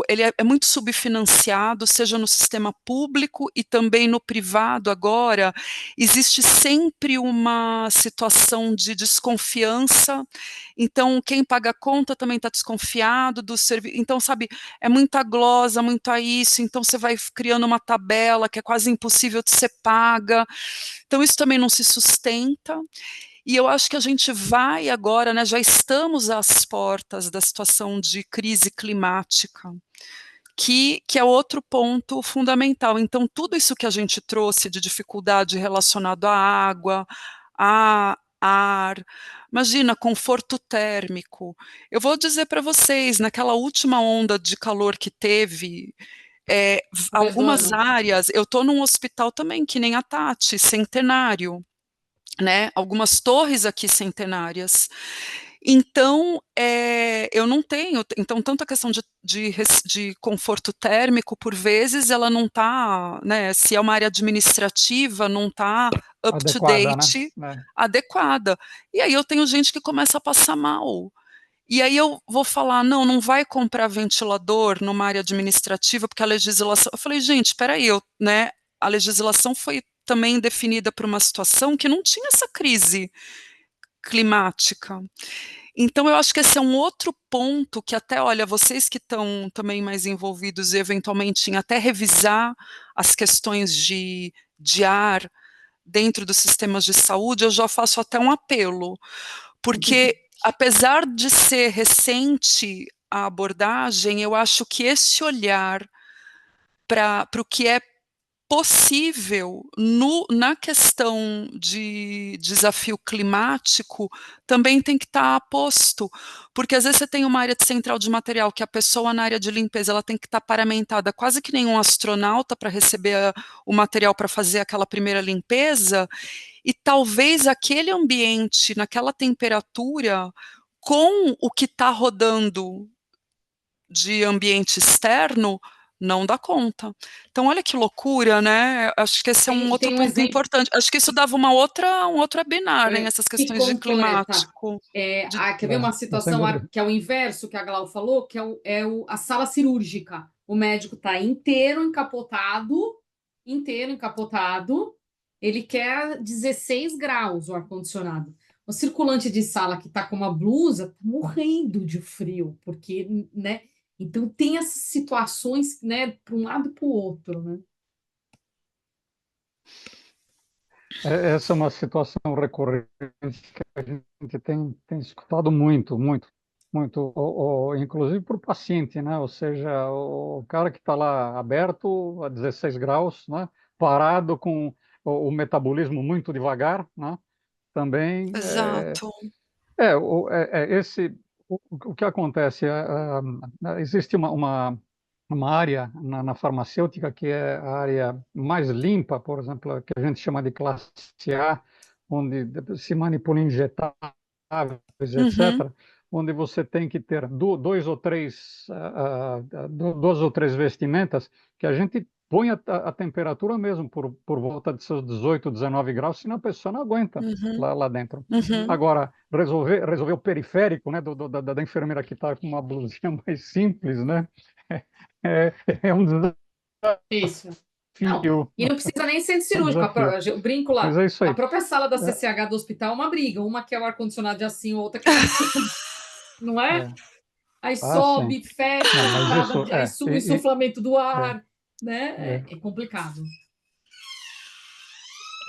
ele é muito subfinanciado, seja no sistema público e também no privado agora, existe sempre uma situação de desconfiança, então quem paga a conta também está desconfiado do serviço, então, sabe, é muita glosa, muito a isso, então você vai criando uma tabela que é quase impossível de ser paga, então isso também não se sustenta, e eu acho que a gente vai agora, né, já estamos às portas da situação de crise climática, que é outro ponto fundamental. Então, tudo isso que a gente trouxe de dificuldade relacionado à água, a ar, imagina, conforto térmico. Eu vou dizer para vocês, naquela última onda de calor que teve, Começo do algumas ano. áreas, eu estou num hospital também, que nem a Tati, centenário, né, algumas torres aqui centenárias. Então, eu não tenho, então, tanto a questão de conforto térmico, por vezes, ela não está, né, se é uma área administrativa, não está up to Adequada, né? date, adequada. E aí eu tenho gente que começa a passar mal. E aí eu vou falar, não vai comprar ventilador numa área administrativa, porque a legislação... Eu falei, gente, espera aí, né, a legislação foi também definida para uma situação que não tinha essa crise climática. Então, eu acho que esse é um outro ponto que até, olha, vocês que estão também mais envolvidos eventualmente em até revisar as questões de ar dentro dos sistemas de saúde, eu já faço até um apelo, porque apesar de ser recente a abordagem, eu acho que esse olhar para o que é possível na questão de desafio climático também tem que estar posto, porque às vezes você tem uma área de central de material que a pessoa na área de limpeza ela tem que estar paramentada quase que nem um astronauta para receber o material para fazer aquela primeira limpeza, e talvez aquele ambiente, naquela temperatura, com o que está rodando de ambiente externo, não dá conta. Então, olha que loucura, né? Acho que esse é um outro Tem um ponto exemplo, importante. Acho que isso dava um outro webinar, hein, essas que questões de completa. climático. Quer ver uma sem situação dúvida. que é o inverso que a Glau falou, que a sala cirúrgica. O médico está inteiro encapotado, ele quer 16 graus o ar-condicionado. O circulante de sala que está com uma blusa tá morrendo de frio, porque, né? Então tem essas situações, né, para um lado e para o outro, né? Essa é uma situação recorrente que a gente tem escutado muito, muito, muito, inclusive para o paciente, né? Ou seja, o cara que está lá aberto a 16 graus, né? Parado com o metabolismo muito devagar, né? Também Exato. o que acontece existe uma área na farmacêutica que é a área mais limpa, por exemplo, que a gente chama de classe A, onde se manipula injetáveis, Uhum, etc., onde você tem que ter duas ou três vestimentas que a gente põe a temperatura mesmo por volta de seus 18, 19 graus, senão a pessoa não aguenta uhum, lá dentro. uhum. Agora, resolver o periférico, né, da enfermeira que está com uma blusinha mais simples, né, é um Isso. Não, desafio, e não precisa nem ser é um cirúrgico. desafio. Eu brinco Mas lá. é isso A aí. própria sala da É, CCH do hospital é uma briga. Uma quer o ar-condicionado de assim, outra quer assim, não é? é. Aí Sim. sobe, fecha, Não, mas isso aí é, insuflamento do é, ar, né? é, É complicado.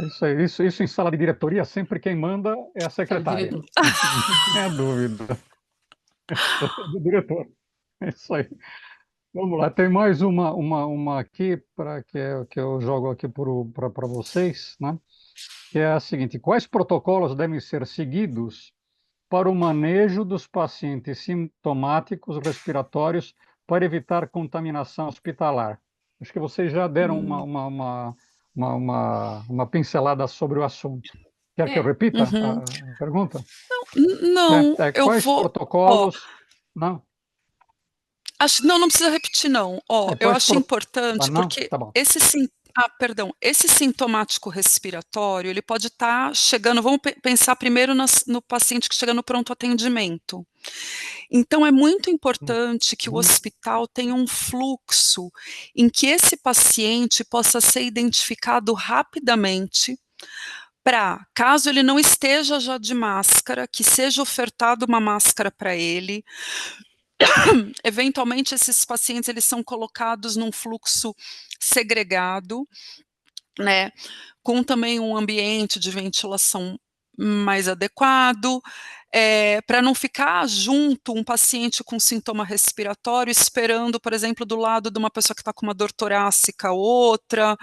é isso aí. Isso em sala de diretoria, sempre quem manda é a Sabe, secretária. diretor? Não tenha dúvida. Do diretor. É isso aí. Vamos lá, tem mais uma aqui que eu jogo aqui para vocês, né? Que é a seguinte: quais protocolos devem ser seguidos para o manejo dos pacientes sintomáticos respiratórios para evitar contaminação hospitalar? Acho que vocês já deram Hum, uma pincelada sobre o assunto. Quer que eu É, repita uhum. a pergunta? Não, eu Quais vou. Ó, protocolos? Não? não, não precisa repetir, não. Ó, eu Quais acho Ah, importante não? porque Tá bom. esse sintomático respiratório, ele pode estar chegando, vamos pensar primeiro no paciente que chega no pronto atendimento. Então, é muito importante que o Uhum. hospital tenha um fluxo em que esse paciente possa ser identificado rapidamente para, caso ele não esteja já de máscara, que seja ofertada uma máscara para ele. Eventualmente, esses pacientes eles são colocados num fluxo segregado, né, com também um ambiente de ventilação mais adequado, para não ficar junto um paciente com sintoma respiratório esperando, por exemplo, do lado de uma pessoa que está com uma dor torácica, outra,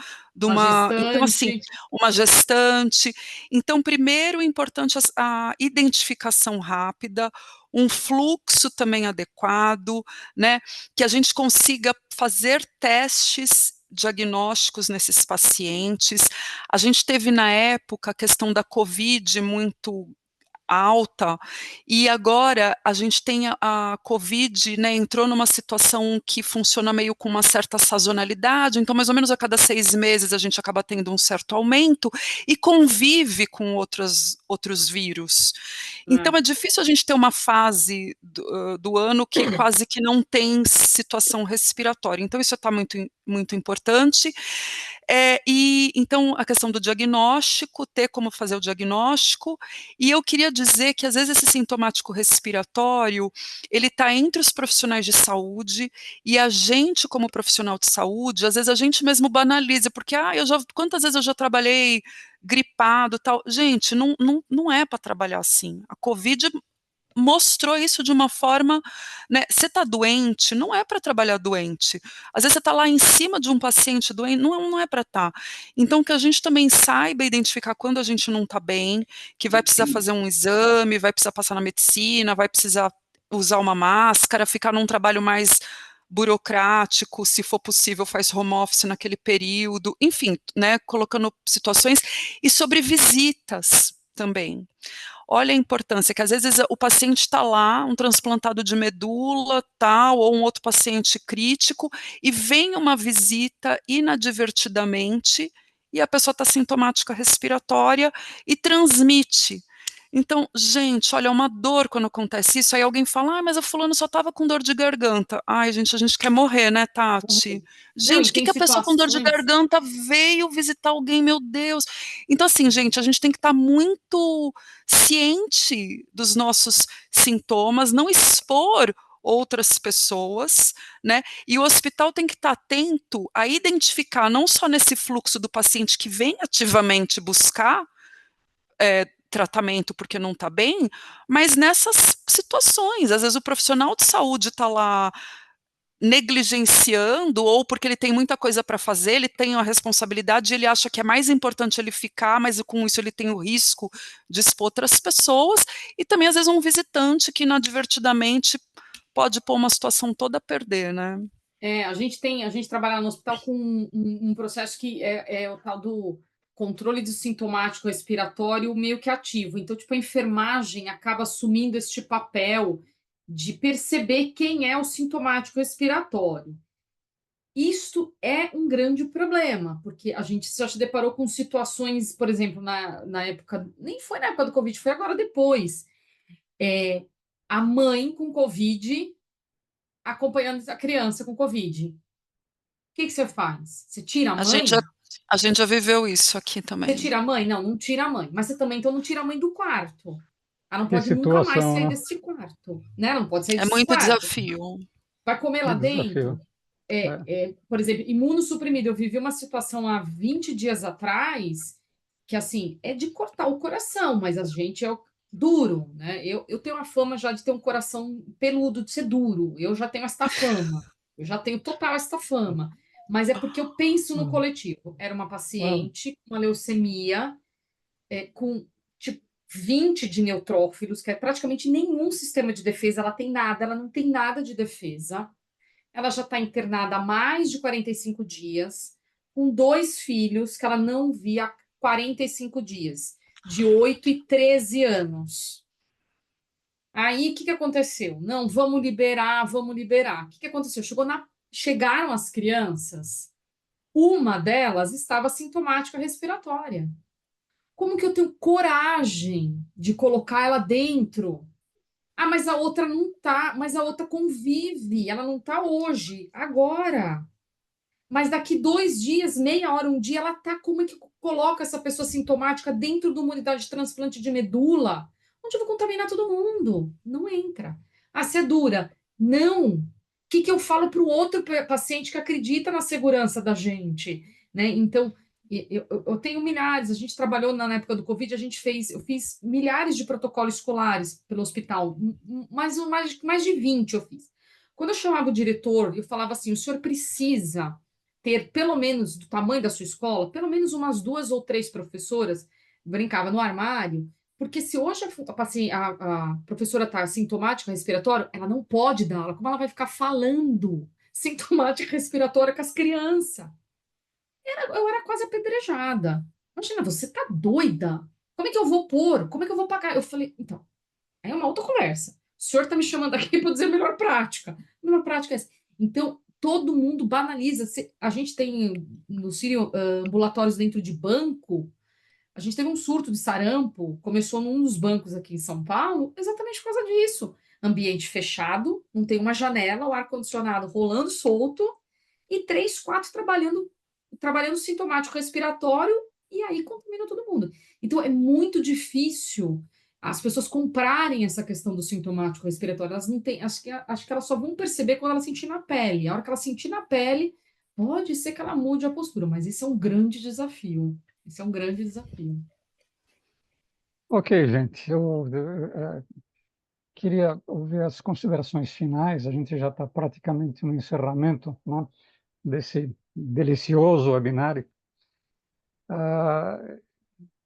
uma então assim, gestante. uma gestante. Então, primeiro, é importante a identificação rápida, um fluxo também adequado, né, que a gente consiga fazer testes diagnósticos nesses pacientes. A gente teve na época a questão da Covid muito alta, e agora a gente tem a Covid, né, entrou numa situação que funciona meio com uma certa sazonalidade, então mais ou menos a cada 6 meses a gente acaba tendo um certo aumento e convive com outros vírus. Então Né? é difícil a gente ter uma fase do ano que quase que não tem situação respiratória, então isso está muito, muito importante. E então a questão do diagnóstico, ter como fazer o diagnóstico, e eu queria dizer que às vezes esse sintomático respiratório, ele está entre os profissionais de saúde, e a gente como profissional de saúde, às vezes a gente mesmo banaliza, porque quantas vezes eu já trabalhei gripado, tal. Gente, não é para trabalhar assim. A Covid mostrou isso de uma forma, né? Você está doente, não é para trabalhar doente. Às vezes você está lá em cima de um paciente doente, não é para estar. Então, que a gente também saiba identificar quando a gente não está bem, que vai precisar fazer um exame, vai precisar passar na medicina, vai precisar usar uma máscara, ficar num trabalho mais burocrático, se for possível, faz home office naquele período, enfim, né, colocando situações, e sobre visitas também. Olha a importância, que às vezes o paciente está lá, um transplantado de medula, tal, ou um outro paciente crítico, e vem uma visita inadvertidamente, e a pessoa está sintomática respiratória e transmite. Então, gente, olha, é uma dor quando acontece isso, aí alguém fala, mas a fulano só estava com dor de garganta. Ai, gente, a gente quer morrer, né, Tati? Não, Gente, e o que tem que a pessoa com dor de situações. garganta veio visitar alguém, meu Deus? Então, assim, gente, a gente tem que estar muito ciente dos nossos sintomas, não expor outras pessoas, né? E o hospital tem que estar atento a identificar, não só nesse fluxo do paciente que vem ativamente buscar tratamento porque não está bem, mas nessas situações, às vezes o profissional de saúde está lá negligenciando, ou porque ele tem muita coisa para fazer, ele tem a responsabilidade, ele acha que é mais importante ele ficar, mas com isso ele tem o risco de expor outras pessoas, e também às vezes um visitante que inadvertidamente pode pôr uma situação toda a perder, né? A gente trabalha no hospital com um processo que é o tal do controle do sintomático respiratório meio que ativo. Então, tipo, a enfermagem acaba assumindo este papel de perceber quem é o sintomático respiratório. Isto é um grande problema, porque a gente já se deparou com situações, por exemplo, na época, nem foi na época do Covid, foi agora depois. A mãe com Covid acompanhando a criança com Covid. O que você faz? Você tira a A gente mãe? já, a gente já viveu isso aqui Você também. tira a mãe? Não, não tira a mãe. Mas você também então não tira a mãe do quarto. Ela não Que pode nunca mais situação, sair né? desse quarto, né? Ela não pode sair É desse muito quarto. desafio. Vai comer lá Que dentro? desafio. É. Por exemplo, imunossuprimido. Eu vivi uma situação há 20 dias atrás que, assim, é de cortar o coração, mas a gente é duro, né? Eu tenho a fama já de ter um coração peludo, de ser duro. Eu já tenho esta fama. Eu já tenho total esta fama. Mas é porque eu penso no Hum, coletivo. Era uma claro. paciente com uma leucemia, com tipo 20 de neutrófilos, que é praticamente nenhum sistema de defesa. Ela tem nada, ela não tem nada de defesa. Ela já está internada há mais de 45 dias, com 2 filhos que ela não via há 45 dias, de 8 e 13 anos. Aí, o que aconteceu? Não, vamos liberar, vamos liberar. O que aconteceu? Chegaram as crianças, uma delas estava sintomática respiratória. Como que eu tenho coragem de colocar ela dentro? Ah, mas a outra não tá, mas a outra convive, ela não tá hoje, agora. Mas daqui 2 dias, meia hora, um dia, ela tá. Como é que coloca essa pessoa sintomática dentro de uma unidade de transplante de medula? Onde eu vou contaminar todo mundo? Não entra. Ah, se é dura. Não. O que eu falo para o outro paciente que acredita na segurança da gente? Né? Então, eu tenho milhares. A gente trabalhou na época do Covid, eu fiz milhares de protocolos escolares pelo hospital. Mais de 20 eu fiz. Quando eu chamava o diretor, eu falava assim: o senhor precisa ter, pelo menos do tamanho da sua escola, pelo menos umas 2 ou 3 professoras, brincava no armário, porque se hoje a professora está sintomática respiratória, ela não pode dar aula, como ela vai ficar falando sintomática respiratória com as crianças? Eu era quase apedrejada. Imagina, você tá doida? Como é que eu vou pôr? Como é que eu vou pagar? Eu falei, então, é uma outra conversa. O senhor está me chamando aqui para dizer a melhor prática. A melhor prática é essa. Então, todo mundo banaliza. A gente tem no Sírio ambulatórios dentro de banco. A gente teve um surto de sarampo, começou num dos bancos aqui em São Paulo, exatamente por causa disso. Ambiente fechado, não tem uma janela, o ar-condicionado rolando solto e 3, 4 trabalhando trabalhando sintomático respiratório e aí contamina todo mundo. Então, é muito difícil as pessoas comprarem essa questão do sintomático respiratório. Elas não têm, acho que elas só vão perceber quando elas sentir na pele. A hora que ela sentir na pele, pode ser que ela mude a postura, mas isso é um grande desafio. Esse é um grande desafio. Ok, gente, eu queria ouvir as considerações finais. A gente já está praticamente no encerramento, né, desse delicioso webinário.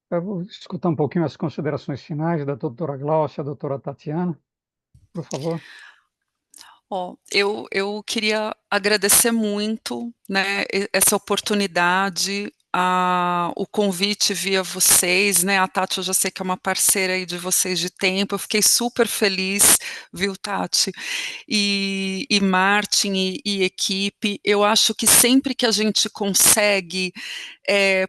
Eu vou escutar um pouquinho as considerações finais da doutora Glaucia, da doutora Tatiana, por favor. Eu queria agradecer muito, né, essa oportunidade, o convite via vocês, né, a Tati eu já sei que é uma parceira aí de vocês de tempo, eu fiquei super feliz, viu, Tati? E Martin e equipe, eu acho que sempre que a gente consegue,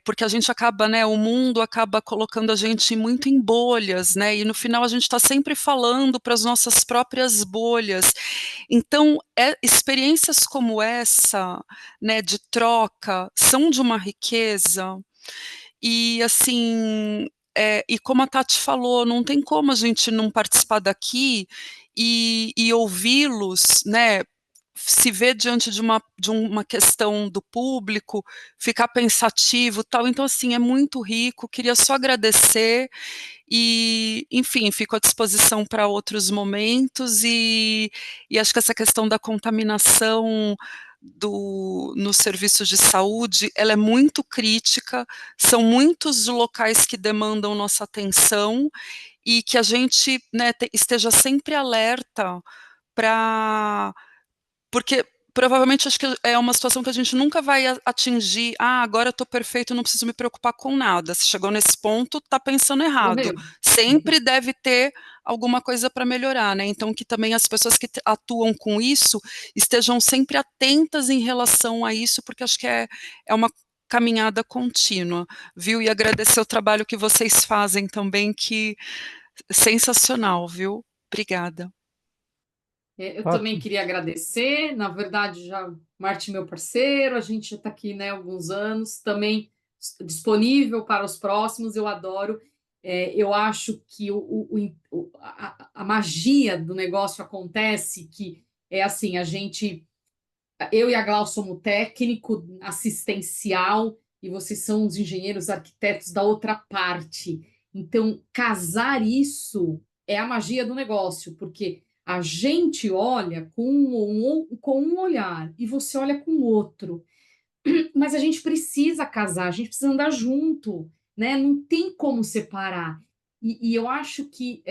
porque a gente acaba, né, o mundo acaba colocando a gente muito em bolhas, né, e no final a gente está sempre falando para as nossas próprias bolhas. Então, experiências como essa, né, de troca, são de uma riqueza, e assim, e como a Tati falou, não tem como a gente não participar daqui e ouvi-los, né, se ver diante de uma questão do público, ficar pensativo, tal. Então, assim, é muito rico. Queria só agradecer e, enfim, fico à disposição para outros momentos e acho que essa questão da contaminação nos serviços de saúde, ela é muito crítica, são muitos locais que demandam nossa atenção e que a gente, né, esteja sempre alerta para porque provavelmente acho que é uma situação que a gente nunca vai atingir. Ah, agora eu estou perfeito, não preciso me preocupar com nada. Se chegou nesse ponto, está pensando errado. Morreu. Sempre deve ter alguma coisa para melhorar, né? Então, que também as pessoas que atuam com isso estejam sempre atentas em relação a isso, porque acho que é uma caminhada contínua, viu? E agradecer o trabalho que vocês fazem também, que sensacional, viu? Obrigada. Eu também Ótimo. queria agradecer, na verdade, já Martin, meu parceiro, a gente já está aqui, né, há alguns anos, também disponível para os próximos, eu adoro. Eu acho que a magia do negócio acontece que é assim, eu e a Glau somos técnico assistencial e vocês são os engenheiros arquitetos da outra parte. Então, casar isso é a magia do negócio, porque a gente olha com um olhar e você olha com o outro. Mas a gente precisa casar, a gente precisa andar junto, né? Não tem como separar. E eu acho que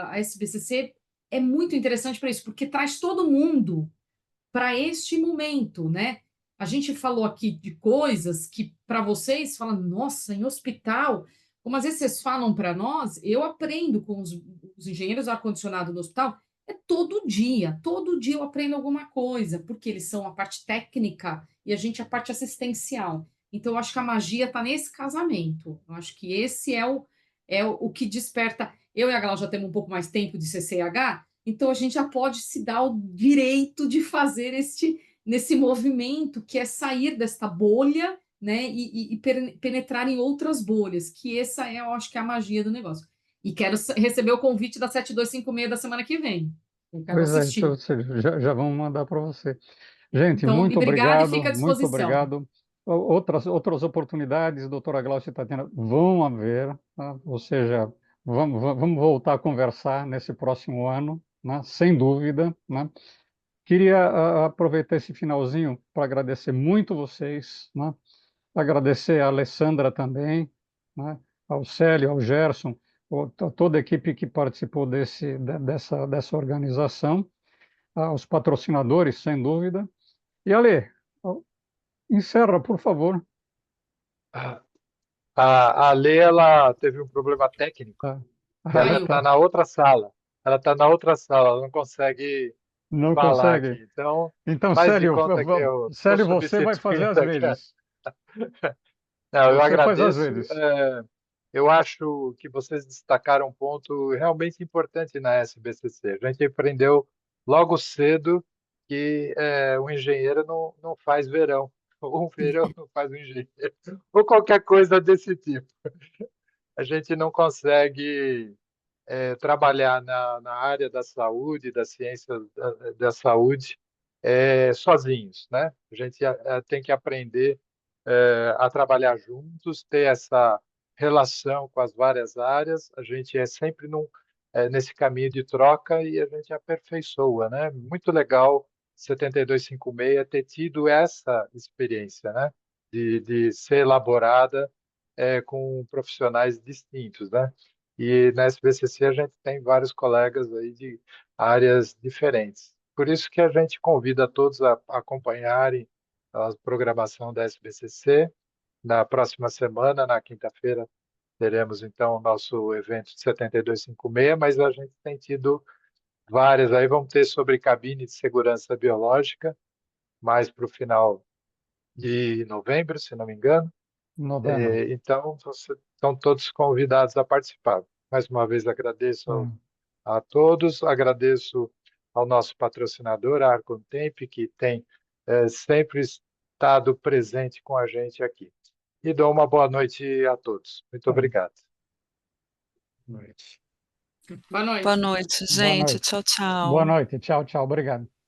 a SBCC é muito interessante para isso, porque traz todo mundo para este momento, né? A gente falou aqui de coisas que para vocês falam, nossa, em hospital, como às vezes vocês falam para nós, eu aprendo com os engenheiros de ar-condicionado no hospital, é todo dia eu aprendo alguma coisa, porque eles são a parte técnica e a gente a parte assistencial. Então, eu acho que a magia está nesse casamento. Eu acho que esse é o que desperta. Eu e a Gal já temos um pouco mais tempo de CCH, então a gente já pode se dar o direito de fazer nesse movimento que é sair desta bolha, né, e penetrar em outras bolhas, que essa eu acho que é a magia do negócio. E quero receber o convite da 7256 da semana que vem. Eu quero Pois é, assistir. já vamos mandar para você. Gente, Então, muito obrigada e obrigado, fica à muito disposição. obrigado. Outras oportunidades, doutora Glaucia e Tatiana, vão haver, tá? Ou seja, vamos voltar a conversar nesse próximo ano, né? Sem dúvida, né? Queria aproveitar esse finalzinho para agradecer muito vocês, né? Agradecer a Alessandra também, né? Ao Célio, ao Gerson, toda a equipe que participou dessa organização, aos patrocinadores, sem dúvida. E Ale, encerra, por favor. Ah, a Lê, ela teve um problema técnico, Tá. que ela Caiu. está na outra sala. Ela está na outra sala, ela não consegue Não falar consegue. aqui. Então, Então, faz de Célio, conta que eu estou Célio, você vai fazer substituindo as aqui. vezes. Não, eu Você faz as agradeço. vezes. Eu acho que vocês destacaram um ponto realmente importante na SBCC. A gente aprendeu logo cedo que o engenheiro não faz verão. ou um enfermeiro faz um engenheiro, ou qualquer coisa desse tipo. A gente não consegue trabalhar na área da saúde, da ciência da saúde, sozinhos, né? A gente tem que aprender a trabalhar juntos, ter essa relação com as várias áreas. A gente é sempre nesse caminho de troca e a gente aperfeiçoa, né? Muito legal 7256 ter tido essa experiência, né? De ser elaborada com profissionais distintos, né? E na SBCC a gente tem vários colegas aí de áreas diferentes. Por isso que a gente convida todos a acompanharem a programação da SBCC. Na próxima semana, na quinta-feira, teremos então o nosso evento de 7256, mas a gente tem tido várias aí, vamos ter sobre cabine de segurança biológica, mais para o final de novembro, se não me engano. Novembro. Então, estão todos convidados a participar. Mais uma vez, agradeço a todos, agradeço ao nosso patrocinador, a Arcontemp, que tem sempre estado presente com a gente aqui. E dou uma boa noite a todos. Muito obrigado. Boa noite. Boa noite. Boa noite, Boa gente. noite. Tchau, tchau. Boa noite. Tchau, tchau. Obrigado.